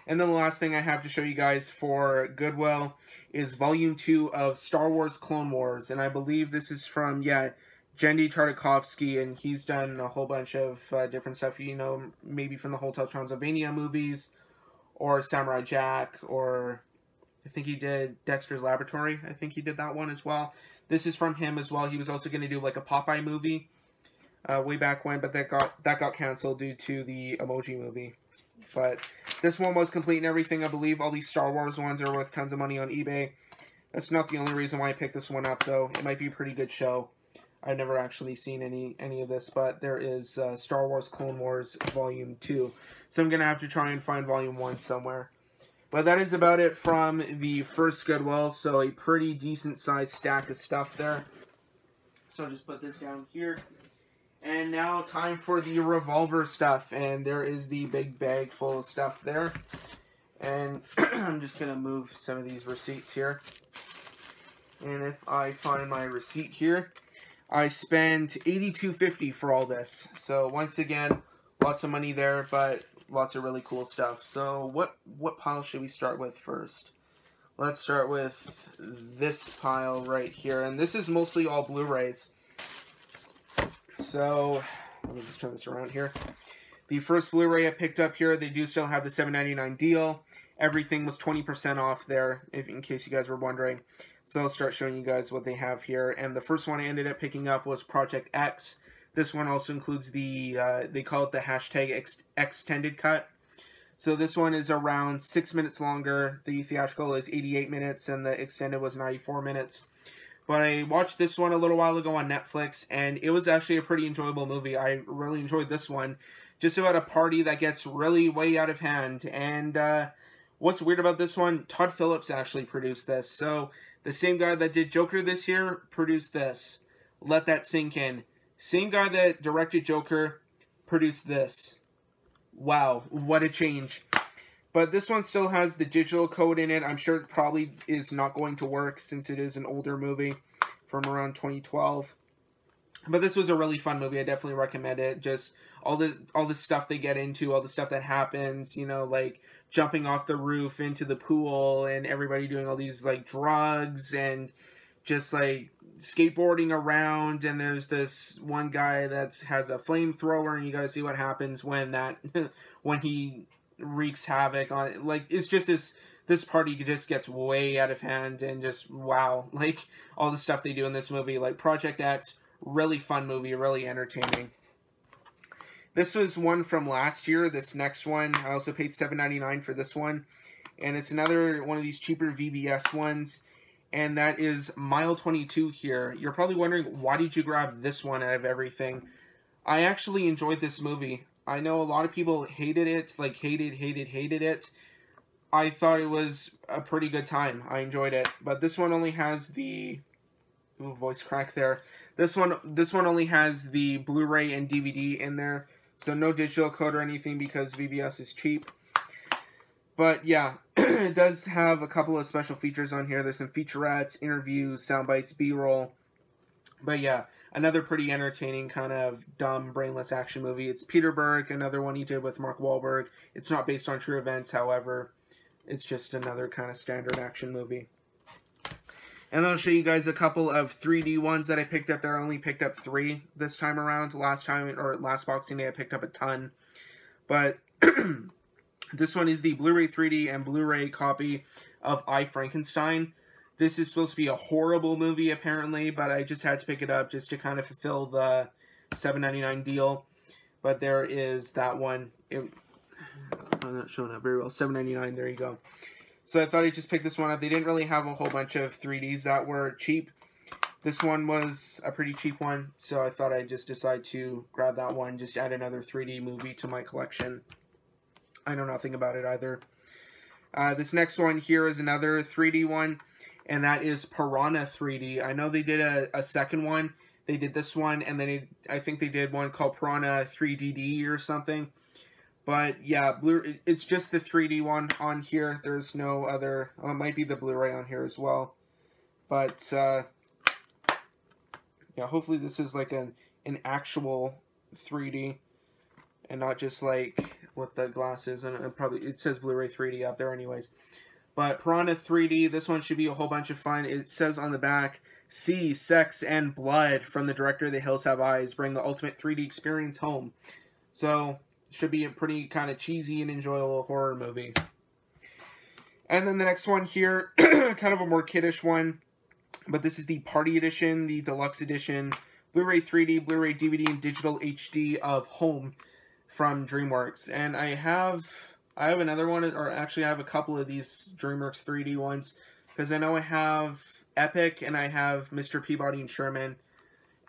And then the last thing I have to show you guys for Goodwill is Volume 2 of Star Wars Clone Wars. And I believe this is from, yeah, Genndy Tartakovsky, and he's done a whole bunch of different stuff, you know, maybe from the Hotel Transylvania movies, or Samurai Jack, or I think he did Dexter's Laboratory. I think he did that one as well. This is from him as well. He was also going to do like a Popeye movie way back when, but that got canceled due to the Emoji Movie. But this one was complete and everything. I believe all these Star Wars ones are worth tons of money on eBay. That's not the only reason why I picked this one up, though. It might be a pretty good show. I've never actually seen any of this, but there is Star Wars Clone Wars Volume 2. So I'm going to have to try and find Volume 1 somewhere. But that is about it from the first Goodwill, so a pretty decent-sized stack of stuff there. So I'll just put this down here. And now time for the Revolver stuff, and there is the big bag full of stuff there. And I'm just going to move some of these receipts here. And if I find my receipt here, I spent $82.50 for all this. So once again, lots of money there, but lots of really cool stuff. So what pile should we start with first? Let's start with this pile right here. And this is mostly all Blu-rays. So let me just turn this around here. The first Blu-ray I picked up here, they do still have the $7.99 deal. Everything was 20% off there, in case you guys were wondering. So I'll start showing you guys what they have here. And the first one I ended up picking up was Project X. This one also includes the, they call it the hashtag extended cut. So this one is around 6 minutes longer. The theatrical is 88 minutes and the extended was 94 minutes. But I watched this one a little while ago on Netflix, and it was actually a pretty enjoyable movie. I really enjoyed this one. Just about a party that gets really way out of hand. And what's weird about this one, Todd Phillips actually produced this. So the same guy that did Joker this year produced this. Let that sink in. Same guy that directed Joker produced this. Wow, what a change. But this one still has the digital code in it. I'm sure it probably is not going to work since it is an older movie from around 2012. But this was a really fun movie. I definitely recommend it. Just all the stuff they get into, all the stuff that happens, you know, like jumping off the roof into the pool and everybody doing all these like drugs and just like skateboarding around, and there's this one guy that has a flamethrower, and you gotta see what happens when that when he wreaks havoc on it. Like, it's just this party just gets way out of hand, and just wow, like all the stuff they do in this movie. Like Project X, really fun movie, really entertaining. This was one from last year. This next one, I also paid $7.99 for this one, and it's another one of these cheaper VBS ones, and that is Mile 22 here. You're probably wondering, why did you grab this one out of everything? I actually enjoyed this movie. I know a lot of people hated it, like hated it. I thought it was a pretty good time. I enjoyed it, but this one only has the... Ooh, voice crack there. This one only has the Blu-ray and DVD in there, so no digital code or anything because VBS is cheap. But yeah, it does have a couple of special features on here. There's some featurettes, interviews, sound bites, B-roll. But yeah, another pretty entertaining kind of dumb, brainless action movie. It's Peter Berg, another one he did with Mark Wahlberg. It's not based on true events, however. It's just another kind of standard action movie. And I'll show you guys a couple of 3D ones that I picked up there. I only picked up 3 this time around. Last Boxing Day I picked up a ton. But this one is the Blu-ray 3D and Blu-ray copy of I, Frankenstein. This is supposed to be a horrible movie apparently, but I just had to pick it up just to kind of fulfill the $7.99 deal. But there is that one. I'm not showing up very well. $7.99, there you go. So I thought I'd just pick this one up. They didn't really have a whole bunch of 3Ds that were cheap. This one was a pretty cheap one, so I thought I'd just decide to grab that one, just add another 3D movie to my collection. I know nothing about it either. This next one here is another 3D one, and that is Piranha 3D. I know they did a second one. They did this one, and then I think they did one called Piranha 3DD or something. But yeah, it's just the 3D one on here. There's no other... Oh, it might be the Blu-ray on here as well. But, yeah, hopefully this is like an actual 3D. And not just like with the glasses. And it says Blu-ray 3D up there anyways. But Piranha 3D, this one should be a whole bunch of fun. It says on the back, "See, sex, and blood from the director of The Hills Have Eyes. Bring the ultimate 3D experience home." So... should be a pretty kind of cheesy and enjoyable horror movie. And then the next one here, kind of a more kiddish one, but this is the Party Edition, the Deluxe Edition, Blu-ray 3D, Blu-ray DVD, and Digital HD of Home from DreamWorks. And I have another one, or actually I have a couple of these DreamWorks 3D ones, because I know I have Epic, and I have Mr. Peabody and Sherman,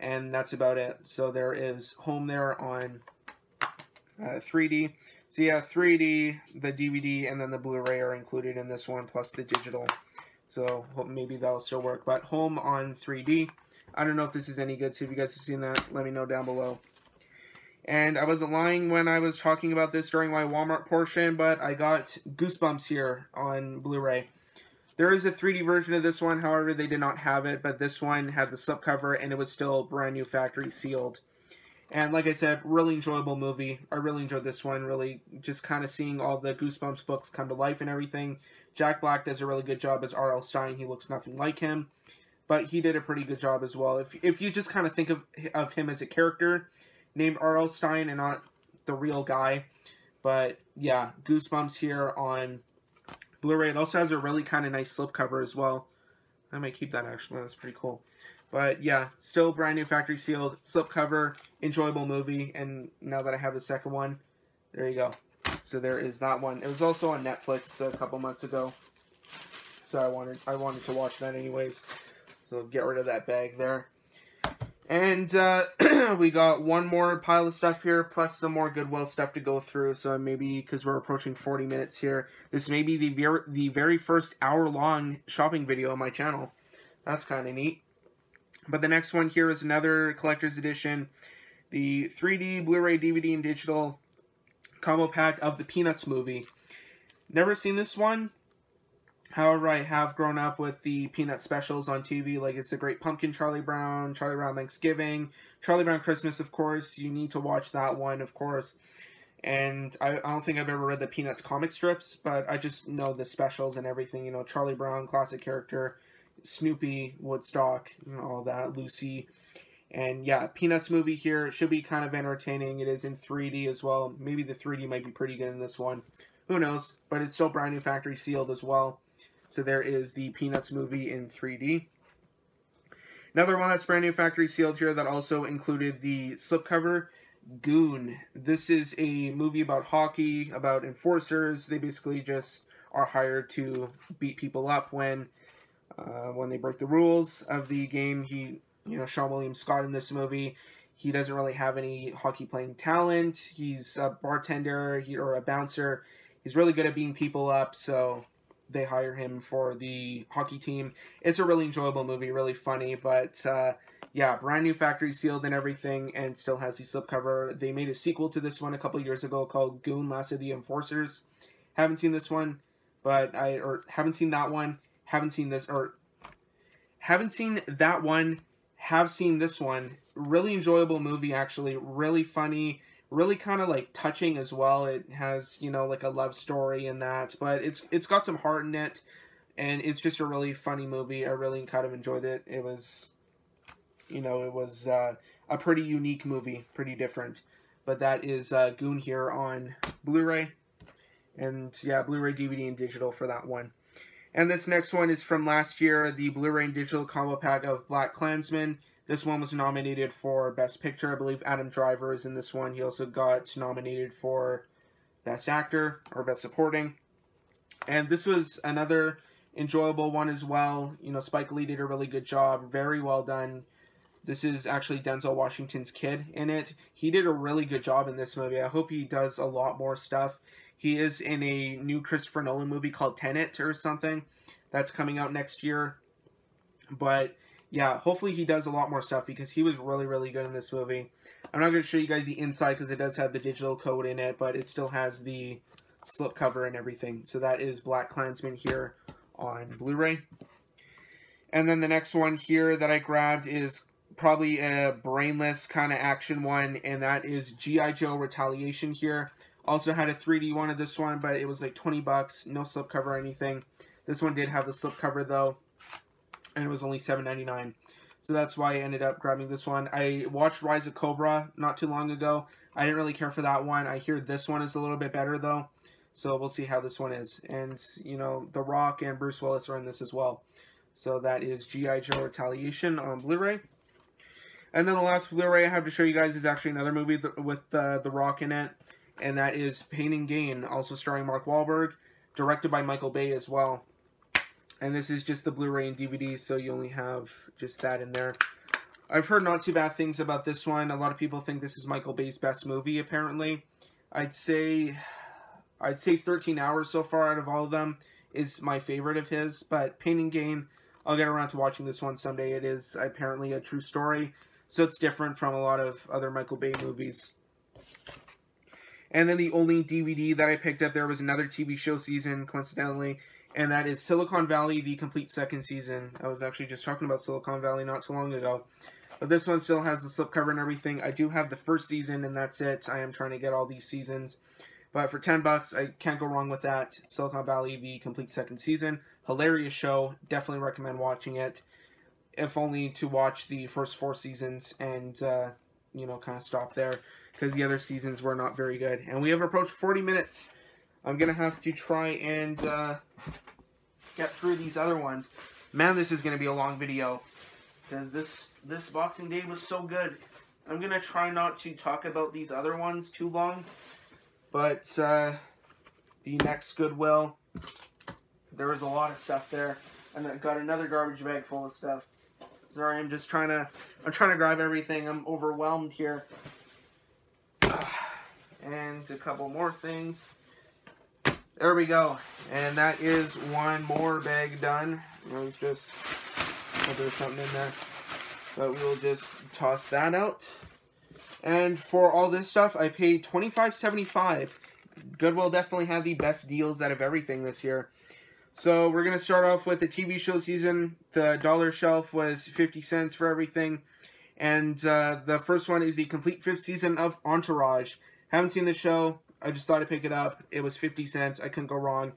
and that's about it. So there is Home there on... 3D. So yeah, 3D, the DVD, and then the Blu-ray are included in this one, plus the digital. So maybe that'll still work. But Home on 3D. I don't know if this is any good, so if you guys have seen that, let me know down below. And I wasn't lying when I was talking about this during my Walmart portion, but I got Goosebumps here on Blu-ray. There is a 3D version of this one, however, they did not have it, but this one had the slipcover, and it was still brand new factory sealed. And like I said, really enjoyable movie. I really enjoyed this one. Really just kind of seeing all the Goosebumps books come to life and everything. Jack Black does a really good job as R.L. Stine. He looks nothing like him. But he did a pretty good job as well. If you just kind of think of him as a character named R.L. Stine and not the real guy. But yeah, Goosebumps here on Blu-ray. It also has a really kind of nice slipcover as well. I might keep that actually. That's pretty cool. But yeah, still brand new factory sealed, slipcover, enjoyable movie, and now that I have the second one, there you go. So there is that one. It was also on Netflix a couple months ago, so I wanted to watch that anyways. So get rid of that bag there. And we got one more pile of stuff here, plus some more Goodwill stuff to go through. So maybe, because we're approaching 40 minutes here, this may be the very first hour-long shopping video on my channel. That's kind of neat. But the next one here is another collector's edition, the 3D, Blu-ray, DVD, and digital combo pack of the Peanuts movie. Never seen this one. However, I have grown up with the Peanut specials on TV, like It's a Great Pumpkin, Charlie Brown Thanksgiving, Charlie Brown Christmas, of course. You need to watch that one, of course. And I don't think I've ever read the Peanuts comic strips, but I just know the specials and everything. You know, Charlie Brown, classic character, Snoopy, Woodstock, you know, all that, Lucy. And yeah, Peanuts movie here should be kind of entertaining. It is in 3D as well. Maybe the 3D might be pretty good in this one. Who knows? But it's still brand new factory sealed as well. So there is the Peanuts movie in 3D. Another one that's brand new factory sealed here that also included the slipcover, Goon. This is a movie about hockey, about enforcers. They basically just are hired to beat people up when they break the rules of the game. Sean William Scott in this movie, he doesn't really have any hockey playing talent. He's a bartender or a bouncer. He's really good at beating people up, so they hire him for the hockey team. It's a really enjoyable movie, really funny, but yeah, brand new factory sealed and everything, and still has the slipcover. They made a sequel to this one a couple years ago called Goon, Last of the Enforcers. Haven't seen this one, haven't seen that one, haven't seen that one, have seen this one. Really enjoyable movie, actually, really funny, really kind of like touching as well. It has, you know, like a love story in that, but it's got some heart in it, and it's just a really funny movie. I really kind of enjoyed it. It was, you know, a pretty unique movie, pretty different. But that is Goon here on Blu-ray, and yeah, Blu-ray, DVD, and digital for that one. And this next one is from last year, the Blu-ray and digital combo pack of Clansmen. This one was nominated for Best Picture. I believe Adam Driver is in this one. He also got nominated for Best Actor or Best Supporting. And this was another enjoyable one as well. You know, Spike Lee did a really good job. Very well done. This is actually Denzel Washington's kid in it. He did a really good job in this movie. I hope he does a lot more stuff. He is in a new Christopher Nolan movie called Tenet or something that's coming out next year. But yeah, hopefully he does a lot more stuff because he was really, really good in this movie. I'm not going to show you guys the inside because it does have the digital code in it, but it still has the slipcover and everything. So that is Klansman here on Blu-ray. And then the next one here that I grabbed is probably a brainless kind of action one, and that is G.I. Joe Retaliation here. Also had a 3D one of this one, but it was like 20 bucks, no slipcover or anything. This one did have the slipcover though, and it was only $7.99. So that's why I ended up grabbing this one. I watched Rise of Cobra not too long ago. I didn't really care for that one. I hear this one is a little bit better though. So we'll see how this one is. And, you know, The Rock and Bruce Willis are in this as well. So that is G.I. Joe Retaliation on Blu-ray. And then the last Blu-ray I have to show you guys is actually another movie with The Rock in it. And that is Pain and Gain, also starring Mark Wahlberg, directed by Michael Bay as well. And this is just the Blu-ray and DVD, so you only have just that in there. I've heard not too bad things about this one. A lot of people think this is Michael Bay's best movie, apparently. I'd say 13 Hours so far out of all of them is my favorite of his. But Pain and Gain, I'll get around to watching this one someday. It is apparently a true story, so it's different from a lot of other Michael Bay movies. And then the only DVD that I picked up there was another TV show season, coincidentally, and that is Silicon Valley, the complete second season. I was actually just talking about Silicon Valley not too long ago. But this one still has the slipcover and everything. I do have the first season, and that's it. I am trying to get all these seasons. But for 10 bucks, I can't go wrong with that. Silicon Valley, the complete second season. Hilarious show. Definitely recommend watching it. If only to watch the first 4 seasons and, you know, kind of stop there. Because the other seasons were not very good. And we have approached 40 minutes. I'm going to have to try and get through these other ones. Man, this is going to be a long video. Because this Boxing Day was so good. I'm going to try not to talk about these other ones too long. But the next Goodwill, there was a lot of stuff there. And I got another garbage bag full of stuff. Sorry, I'm trying to grab everything. I'm overwhelmed here. And a couple more things. There we go. And that is one more bag done. There's just, there's something in there. But we'll just toss that out. And for all this stuff, I paid $25.75. Goodwill definitely had the best deals out of everything this year. So we're going to start off with the TV show season. The dollar shelf was 50 cents for everything. And the first one is the complete 5th season of Entourage. Haven't seen the show. I just thought I'd pick it up. It was 50 cents. I couldn't go wrong.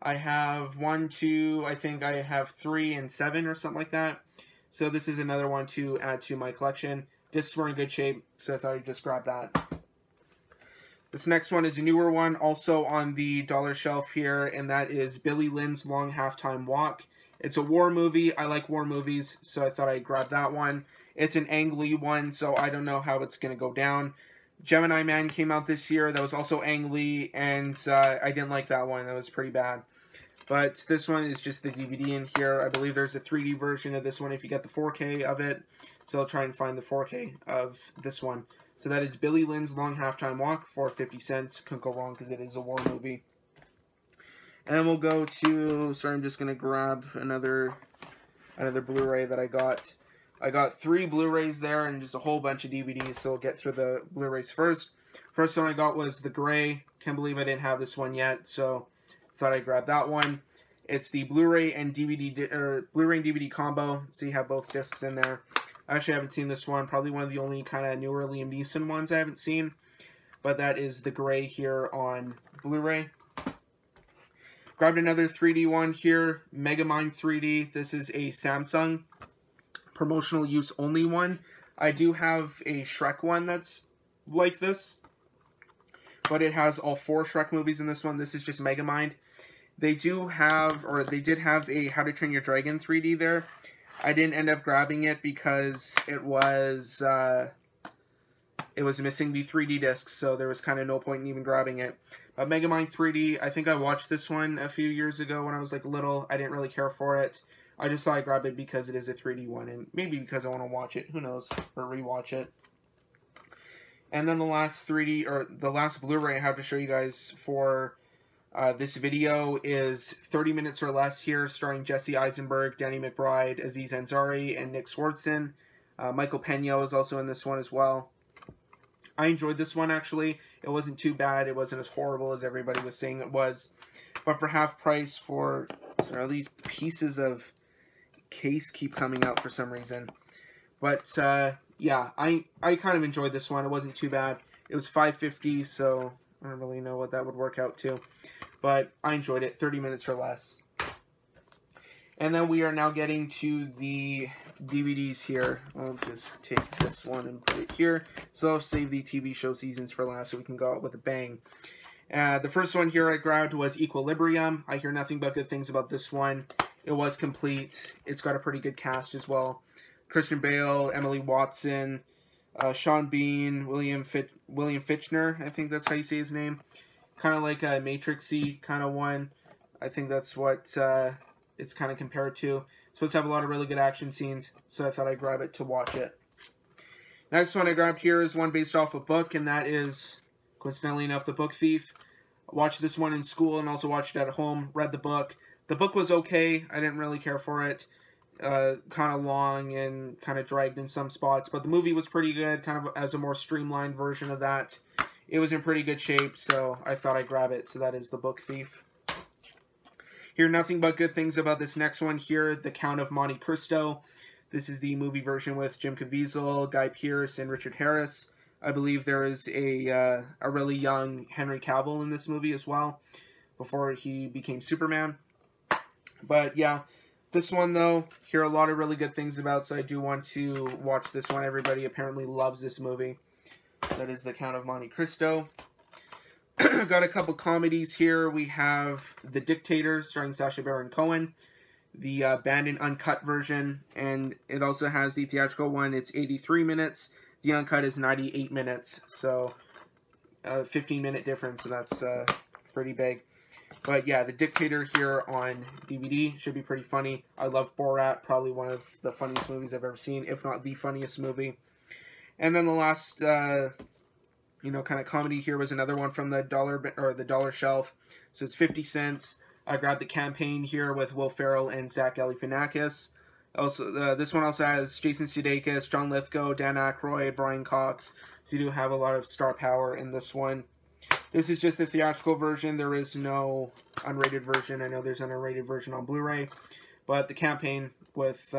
I have 1, 2, I think I have 3 and 7 or something like that. So this is another one to add to my collection. Discs were in good shape, so I thought I'd just grab that. This next one is a newer one, also on the dollar shelf here, and that is Billy Lynn's Long Halftime Walk. It's a war movie. I like war movies, so I thought I'd grab that one. It's an Ang Lee one, so I don't know how it's going to go down. Gemini Man came out this year. That was also Ang Lee, and I didn't like that one. That was pretty bad. But this one is just the DVD in here. I believe there's a 3D version of this one if you get the 4K of it. So I'll try and find the 4K of this one. So that is Billy Lynn's Long Halftime Walk for 50 cents. Couldn't go wrong because it is a war movie. And then we'll go to, sorry, I'm just going to grab another Blu-ray that I got. I got 3 Blu-rays there and just a whole bunch of DVDs, so we'll get through the Blu-rays first. First one I got was The Gray. Can't believe I didn't have this one yet, so thought I'd grab that one. It's the Blu-ray and DVD combo, so you have both discs in there. I actually haven't seen this one. Probably one of the only kind of newer Liam Neeson ones I haven't seen. But that is The Gray here on Blu-ray. Grabbed another 3D one here, Megamind 3D. This is a Samsung promotional use only one. I do have a Shrek one that's like this, but it has all 4 Shrek movies in this one. This is just Megamind. They do have, or they did have a How to Train Your Dragon 3D there. I didn't end up grabbing it because it was missing the 3D discs, so there was kind of no point in even grabbing it. But Megamind 3D, I think I watched this one a few years ago when I was like little. I didn't really care for it. I just thought I'd grab it because it is a 3D one, and maybe because I want to watch it. Who knows? Or rewatch it. And then the last 3D, or the last Blu-ray I have to show you guys for this video is 30 minutes or less here, starring Jesse Eisenberg, Danny McBride, Aziz Ansari, and Nick Swardson. Michael Pena is also in this one as well. I enjoyed this one, actually. It wasn't too bad. It wasn't as horrible as everybody was saying it was. But for half price for... So these pieces of case keep coming out for some reason. But, yeah, I kind of enjoyed this one. It wasn't too bad. It was $5.50, so I don't really know what that would work out to. But I enjoyed it. 30 minutes or less. And then we are now getting to the DVDs here. I'll just take this one and put it here. So I'll save the TV show seasons for last so we can go out with a bang. The first one here I grabbed was Equilibrium. I hear nothing but good things about this one. It was complete. It's got a pretty good cast as well. Christian Bale, Emily Watson, Sean Bean, William Fichtner. I think that's how you say his name. Kind of like a Matrix-y kind of one. I think that's what it's kind of compared to. It's supposed to have a lot of really good action scenes, so I thought I'd grab it to watch it. Next one I grabbed here is one based off a book, and that is, coincidentally enough, The Book Thief. I watched this one in school and also watched it at home, read the book. The book was okay. I didn't really care for it. Kind of long and kind of dragged in some spots, but the movie was pretty good, kind of as a more streamlined version of that. It was in pretty good shape, so I thought I'd grab it. So that is The Book Thief. Hear nothing but good things about this next one here, The Count of Monte Cristo. This is the movie version with Jim Caviezel, Guy Pearce, and Richard Harris. I believe there is a really young Henry Cavill in this movie as well, before he became Superman. But yeah, this one though, hear a lot of really good things about, so I do want to watch this one. Everybody apparently loves this movie. That is The Count of Monte Cristo. Got a couple comedies here. We have The Dictator, starring Sacha Baron Cohen. The banned and uncut version, and it also has the theatrical one. It's 83 minutes. The uncut is 98 minutes, so 15-minute difference, so that's pretty big. But yeah, The Dictator here on DVD should be pretty funny. I love Borat, probably one of the funniest movies I've ever seen, if not the funniest movie. And then the last, kind of comedy here was another one from the dollar shelf. So it's 50 cents. I grabbed The Campaign here with Will Ferrell and Zach Galifianakis. Also, this one also has Jason Sudeikis, John Lithgow, Dan Aykroyd, Brian Cox. So you do have a lot of star power in this one. This is just the theatrical version. There is no unrated version. I know there's an unrated version on Blu-ray, but the campaign with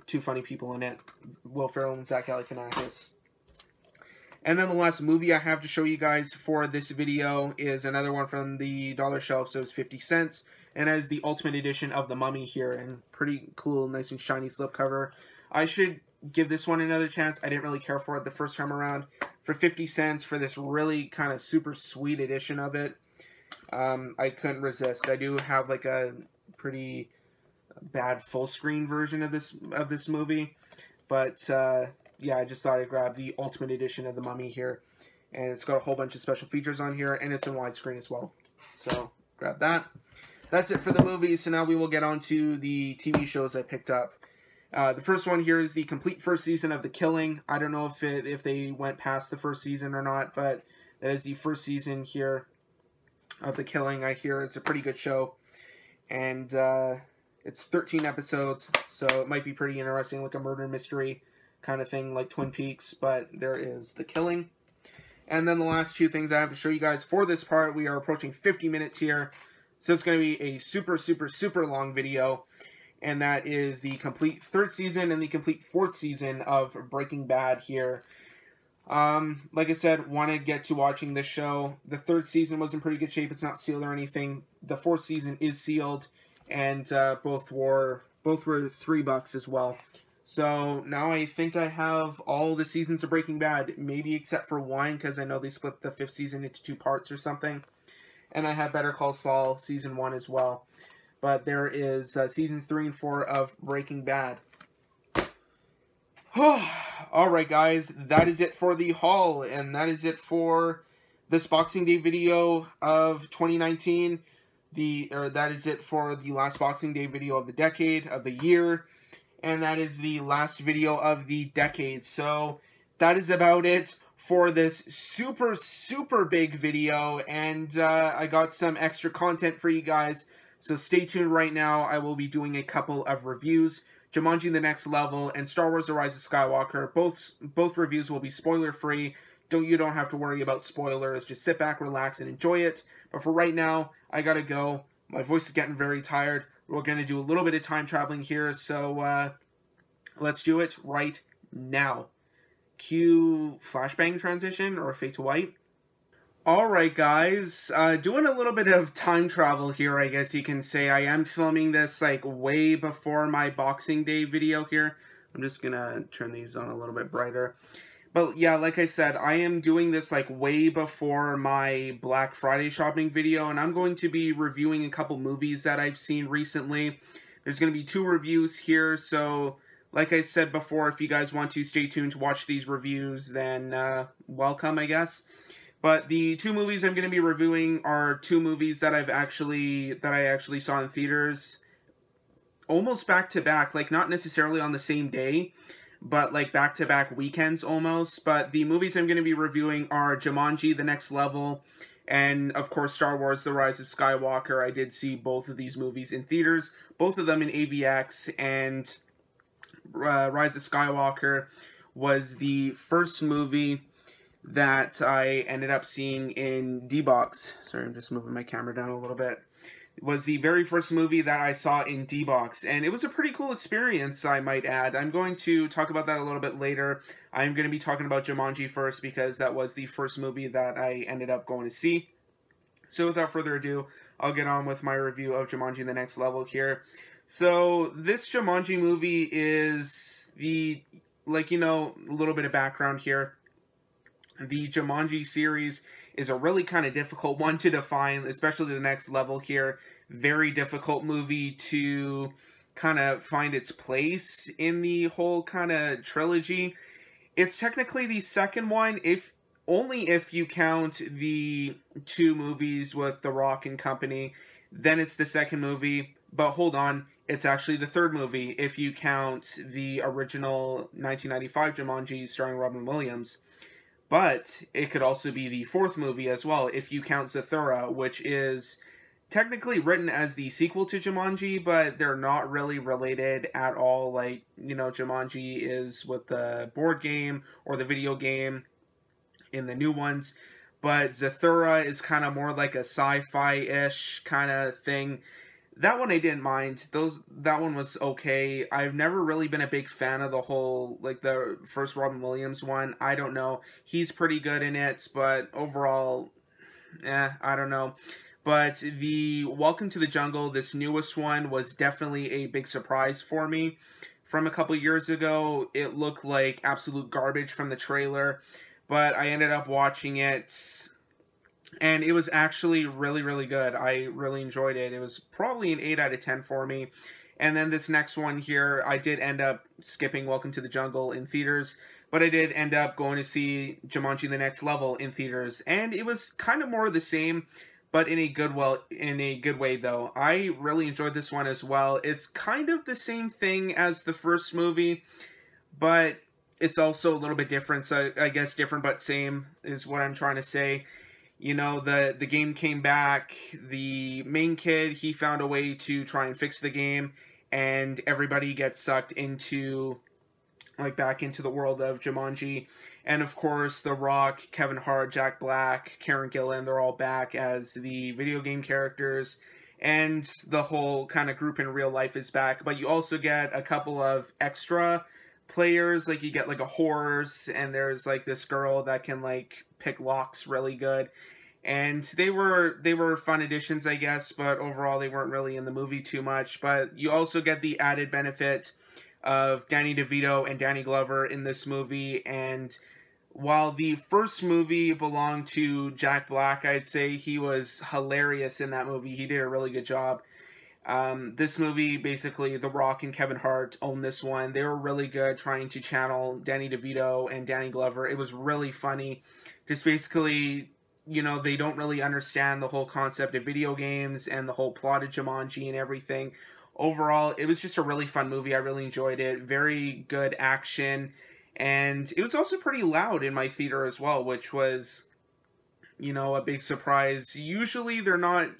two funny people in it, Will Ferrell and Zach Galifianakis. And then the last movie I have to show you guys for this video is another one from the dollar shelf, so it's 50 cents. And as the Ultimate Edition of The Mummy here, and pretty cool, nice and shiny slipcover. I should give this one another chance. I didn't really care for it the first time around. For 50 cents for this really kind of super sweet edition of it, I couldn't resist. I do have like a pretty bad full screen version of this movie, but yeah, I just thought I'd grab the Ultimate Edition of The Mummy here, and it's got a whole bunch of special features on here, and it's in widescreen as well. So grab that. That's it for the movies. So now we will get on to the TV shows I picked up. The first one here is the complete first season of The Killing. I don't know if they went past the first season or not, but that is the first season here of The Killing. I hear it's a pretty good show, and it's 13 episodes, so it might be pretty interesting, like a murder mystery kind of thing, like Twin Peaks, but there is The Killing. And then the last two things I have to show you guys for this part, we are approaching 50 minutes here, so it's going to be a super, super, super long video. And that is the complete third season and the complete fourth season of Breaking Bad here. Like I said, want to get to watching this show. The third season was in pretty good shape. It's not sealed or anything. The fourth season is sealed, and both were $3 as well. So now I think I have all the seasons of Breaking Bad, maybe except for one, because I know they split the fifth season into 2 parts or something. And I have Better Call Saul season 1 as well. But there is seasons 3 and 4 of Breaking Bad. Alright guys, that is it for the haul, and that is it for this Boxing Day video of 2019. That is it for the last Boxing Day video of the decade, of the year, and that is the last video of the decade. So that is about it for this super, super big video, and I got some extra content for you guys. So stay tuned right now. I will be doing a couple of reviews. Jumanji The Next Level and Star Wars The Rise of Skywalker. Both reviews will be spoiler free. You don't have to worry about spoilers. Just sit back, relax, and enjoy it. But for right now, I gotta go. My voice is getting very tired. We're gonna do a little bit of time traveling here, so let's do it right now. Cue flashbang transition or fade to white. Alright guys, doing a little bit of time travel here, I guess you can say. I am filming this like way before my Boxing Day video here. I'm just gonna turn these on a little bit brighter. But yeah, like I said, I am doing this like way before my Black Friday shopping video, and I'm going to be reviewing a couple movies that I've seen recently. There's going to be 2 reviews here, so like I said before, if you guys want to stay tuned to watch these reviews, then welcome, I guess. But the 2 movies I'm going to be reviewing are 2 movies that I actually saw in theaters almost back to back, like not necessarily on the same day, but like back to back weekends almost. But the movies I'm going to be reviewing are Jumanji The Next Level and of course Star Wars The Rise of Skywalker. I did see both of these movies in theaters, both of them in AVX, and Rise of Skywalker was the first movie that I ended up seeing in D-Box. Sorry, I'm just moving my camera down a little bit. It was the very first movie that I saw in D-Box, and it was a pretty cool experience, I might add. I'm going to talk about that a little bit later. I'm going to be talking about Jumanji first, because that was the first movie that I ended up going to see. So without further ado, I'll get on with my review of Jumanji The Next Level here. So this Jumanji movie is a little bit of background here. The Jumanji series is a really kind of difficult one to define, especially The Next Level here. Very difficult movie to kind of find its place in the whole kind of trilogy. It's technically the second one, only if you count the 2 movies with The Rock and company, then it's the second movie. But hold on, it's actually the third movie if you count the original 1995 Jumanji starring Robin Williams. But it could also be the 4th movie as well, if you count Zathura, which is technically written as the sequel to Jumanji, but they're not really related at all. Like, Jumanji is with the board game or the video game in the new ones. but Zathura is kind of more like a sci-fi-ish kind of thing. That one I didn't mind. That one was okay. I've never really been a big fan of the whole, like, the first Robin Williams one. I don't know. He's pretty good in it, but overall, I don't know. But the Welcome to the Jungle, this newest one, was definitely a big surprise for me. From a couple years ago, it looked like absolute garbage from the trailer, but I ended up watching it, and it was actually really, really good. I really enjoyed it. It was probably an 8 out of 10 for me. And then this next one here, I did end up skipping Welcome to the Jungle in theaters, but I did end up going to see Jumanji: The Next Level in theaters, and it was kind of more of the same, but in a good way though. I really enjoyed this one as well. It's kind of the same thing as the first movie, but it's also a little bit different. So I guess different but same is what I'm trying to say. You know, the game came back, the main kid, he found a way to try and fix the game, and everybody gets sucked into, like, back into the world of Jumanji. And of course, The Rock, Kevin Hart, Jack Black, Karen Gillan, they're all back as the video game characters, and the whole kind of group in real life is back. But you also get a couple of extra players, like you get like a horse, and there's like this girl that can like pick locks really good, and they were fun additions, I guess, but overall they weren't really in the movie too much. But you also get the added benefit of Danny DeVito and Danny Glover in this movie, and while the first movie belonged to Jack Black, I'd say he was hilarious in that movie. He did a really good job. This movie, basically, The Rock and Kevin Hart own this one. They were really good trying to channel Danny DeVito and Danny Glover. It was really funny. Just basically, you know, they don't really understand the whole concept of video games and the whole plot of Jumanji and everything. Overall, it was just a really fun movie. I really enjoyed it. Very good action. And it was also pretty loud in my theater as well, which was, you know, a big surprise. Usually they're not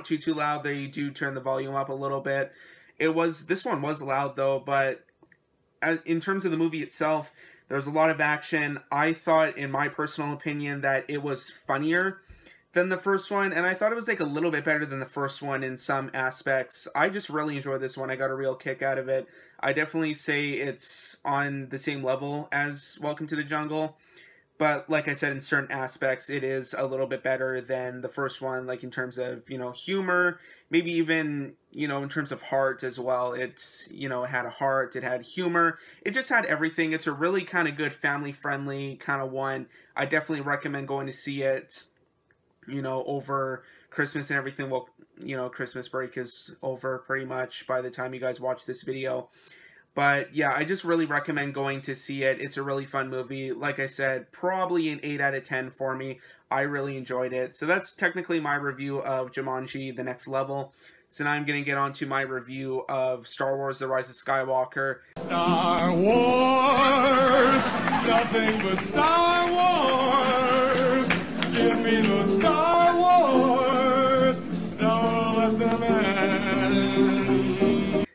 too loud. They do turn the volume up a little bit. This one was loud though, but in terms of the movie itself, there's a lot of action. I thought, in my personal opinion, that it was funnier than the first one, and I thought it was like a little bit better than the first one in some aspects. I just really enjoyed this one. I got a real kick out of it. I definitely say it's on the same level as Welcome to the Jungle, but like I said, in certain aspects, it is a little bit better than the first one, like in terms of, you know, humor, maybe even, you know, in terms of heart as well. It's, you know, it had a heart, it had humor, it just had everything. It's a really kind of good family-friendly kind of one. I definitely recommend going to see it, you know, over Christmas and everything. Well, you know, Christmas break is over pretty much by the time you guys watch this video. But yeah, I just really recommend going to see it. It's a really fun movie. Like I said, probably an 8 out of 10 for me. I really enjoyed it. So that's technically my review of Jumanji: The Next Level. So now I'm going to get on to my review of Star Wars: The Rise of Skywalker. Star Wars, nothing but Star Wars. Give me the Star Wars, don't let them end.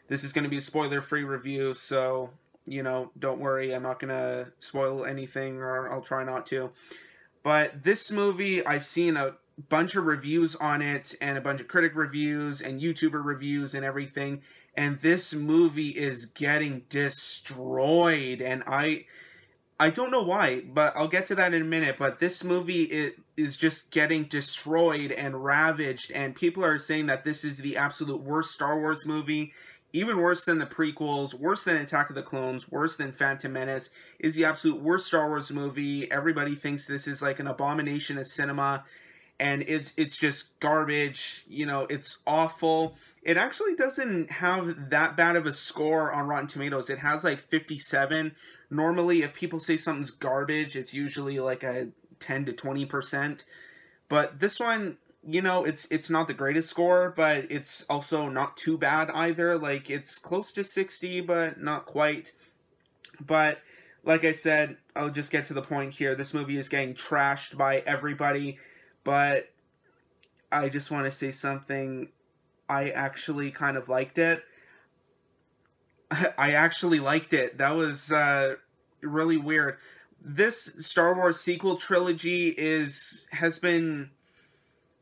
This is going to be a spoiler-free review, so, you know, don't worry. I'm not going to spoil anything, or I'll try not to. But this movie, I've seen a bunch of reviews on it, and a bunch of critic reviews, and YouTuber reviews, and everything. And this movie is getting destroyed, and I don't know why, but I'll get to that in a minute. But this movie is just getting destroyed and ravaged, and people are saying that this is the absolute worst Star Wars movie, even worse than the prequels, worse than Attack of the Clones, worse than Phantom Menace, is the absolute worst Star Wars movie. Everybody thinks this is like an abomination of cinema, and it's just garbage. You know, it's awful. It actually doesn't have that bad of a score on Rotten Tomatoes. It has like 57. Normally, if people say something's garbage, it's usually like a 10 to 20%. But this one, you know, it's not the greatest score, but it's also not too bad either. Like, it's close to 60, but not quite. But like I said, I'll just get to the point here. This movie is getting trashed by everybody, but I just want to say something. I actually kind of liked it. I actually liked it. That was really weird. this Star Wars sequel trilogy has been,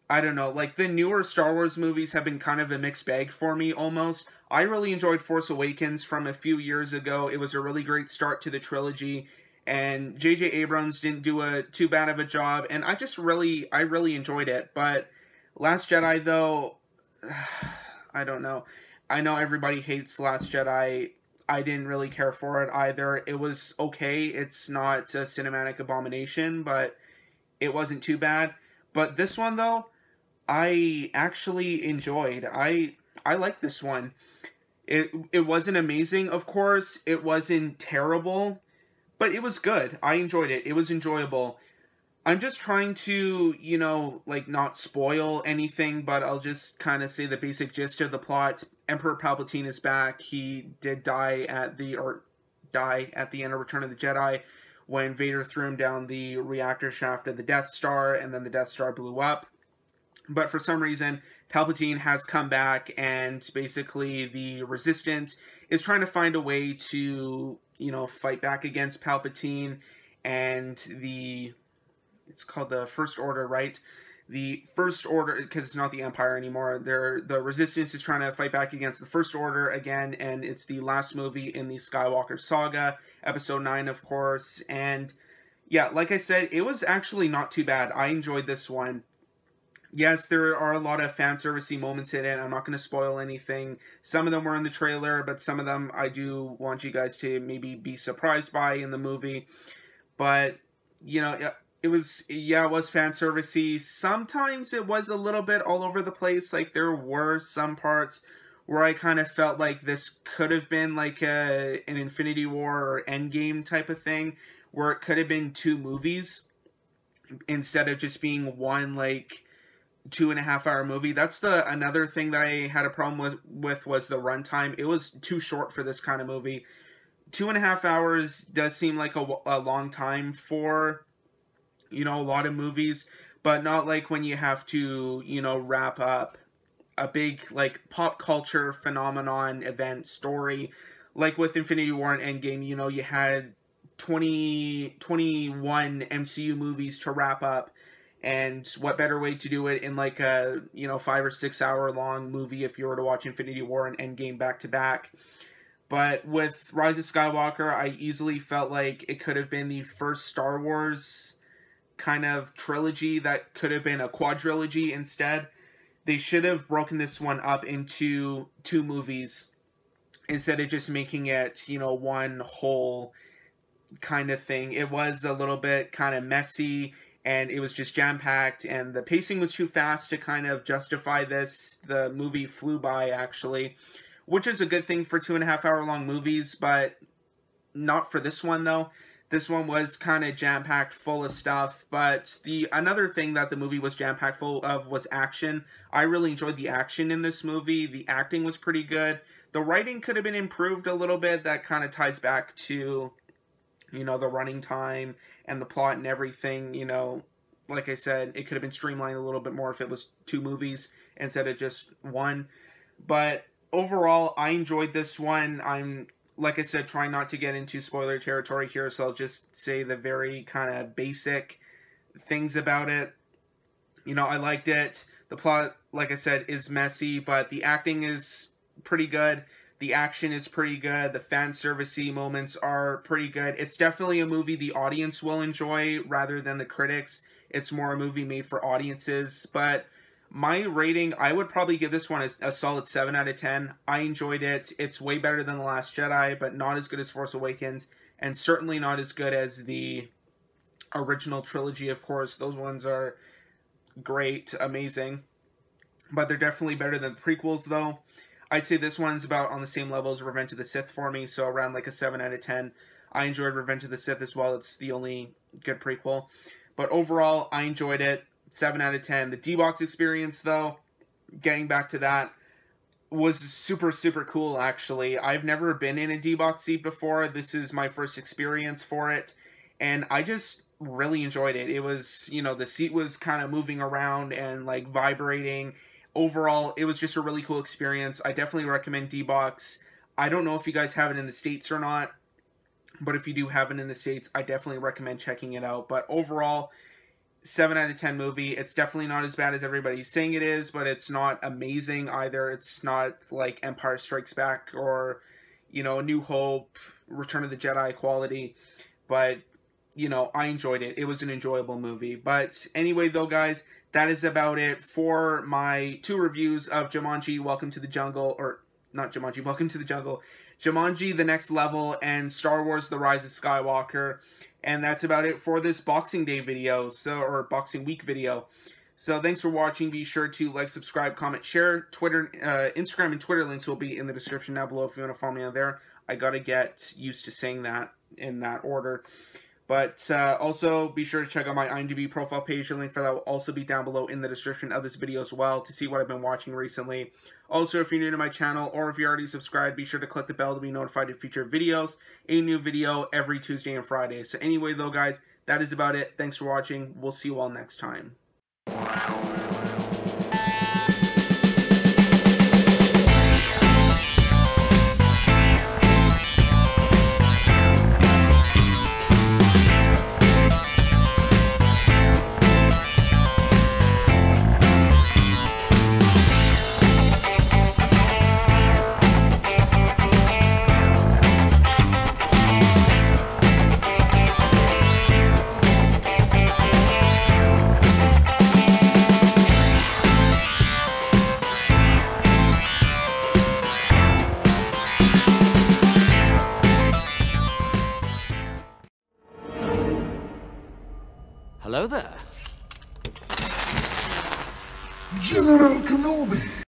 I don't know, like the newer Star Wars movies have been kind of a mixed bag for me almost. I really enjoyed Force Awakens from a few years ago. It was a really great start to the trilogy, and J.J. Abrams didn't do too bad of a job, and I really enjoyed it. But Last Jedi, though, I don't know. I know everybody hates Last Jedi. I didn't really care for it either. It was okay. It's not a cinematic abomination, but it wasn't too bad. But this one, though, I actually enjoyed. I like this one. It wasn't amazing, of course. It wasn't terrible, but it was good. I enjoyed it. It was enjoyable. I'm just trying to, you know, like, not spoil anything, but I'll just kind of say the basic gist of the plot. Emperor Palpatine is back. He did die at the end of Return of the Jedi when Vader threw him down the reactor shaft of the Death Star, and then the Death Star blew up. But for some reason, Palpatine has come back, and basically the Resistance is trying to find a way to, you know, fight back against Palpatine, and it's called the First Order, right? The First Order, because it's not the Empire anymore, the Resistance is trying to fight back against the First Order again, and it's the last movie in the Skywalker saga, Episode 9, of course, and yeah, like I said, it was actually not too bad. I enjoyed this one. Yes, there are a lot of fan servicey moments in it. I'm not going to spoil anything. Some of them were in the trailer, but some of them I do want you guys to maybe be surprised by in the movie. But, you know, it was fan servicey. Sometimes it was a little bit all over the place. Like, there were some parts where I kind of felt like this could have been like an Infinity War or Endgame type of thing, where it could have been 2 movies instead of just being one, like, 2.5-hour movie. That's another thing that I had a problem with was the runtime. It was too short for this kind of movie. 2.5 hours does seem like a long time for, you know, a lot of movies, but not like when you have to, you know, wrap up a big, like, pop culture phenomenon event story. Like with Infinity War and Endgame, you know, you had 21 MCU movies to wrap up. And what better way to do it in like a, you know, 5 or 6 hour long movie if you were to watch Infinity War and Endgame back to back. But with Rise of Skywalker, I easily felt like it could have been the first Star Wars kind of trilogy that could have been a quadrilogy instead. They should have broken this one up into 2 movies instead of just making it, you know, one whole kind of thing. It was a little bit kind of messy, and it was just jam-packed, and the pacing was too fast to kind of justify this. The movie flew by, actually, which is a good thing for 2.5-hour-long movies, but not for this one, though. This one was kind of jam-packed full of stuff, but another thing that the movie was jam-packed full of was action. I really enjoyed the action in this movie. The acting was pretty good. The writing could have been improved a little bit. That kind of ties back to, you know, the running time and the plot and everything. You know, like I said, it could have been streamlined a little bit more if it was 2 movies instead of just 1. But overall, I enjoyed this one. I'm, like I said, trying not to get into spoiler territory here, so I'll just say the very kind of basic things about it. You know, I liked it. The plot, like I said, is messy, but the acting is pretty good. The action is pretty good. The fan servicey moments are pretty good. It's definitely a movie the audience will enjoy rather than the critics. It's more a movie made for audiences. But my rating, I would probably give this one a solid 7 out of 10. I enjoyed it. It's way better than The Last Jedi, but not as good as Force Awakens. And certainly not as good as the original trilogy, of course. Those ones are great, amazing. But they're definitely better than the prequels, though. I'd say this one's about on the same level as Revenge of the Sith for me, so around like a 7 out of 10. I enjoyed Revenge of the Sith as well. It's the only good prequel. But overall, I enjoyed it. 7 out of 10. The D-Box experience, though, getting back to that, was super, super cool, actually. I've never been in a D-Box seat before. This is my first experience for it, and I just really enjoyed it. It was, you know, the seat was kind of moving around and, like, vibrating. Overall, it was just a really cool experience. I definitely recommend D-Box. I don't know if you guys have it in the States or not, But if you do have it in the States, I definitely recommend checking it out. But overall, 7 out of 10 movie. It's definitely not as bad as everybody's saying it is, but it's not amazing either. It's not like Empire Strikes Back or, you know, A New Hope, Return of the Jedi quality. But, you know, I enjoyed it. It was an enjoyable movie. But anyway, though, guys, that is about it for my 2 reviews of Jumanji, Welcome to the Jungle, or not Jumanji, Welcome to the Jungle, Jumanji, The Next Level, and Star Wars, The Rise of Skywalker. And that's about it for this Boxing Day video, or Boxing Week video. So thanks for watching. Be sure to like, subscribe, comment, share. Twitter, Instagram and Twitter links will be in the description down below if you want to follow me on there. I gotta get used to saying that in that order. But also be sure to check out my IMDb profile page. The link for that will also be down below in the description of this video as well to see what I've been watching recently. Also, if you're new to my channel or if you're already subscribed, be sure to click the bell to be notified of future videos. A new video every Tuesday and Friday. So anyway, though, guys, that is about it. Thanks for watching. We'll see you all next time. Hello there. General Kenobi.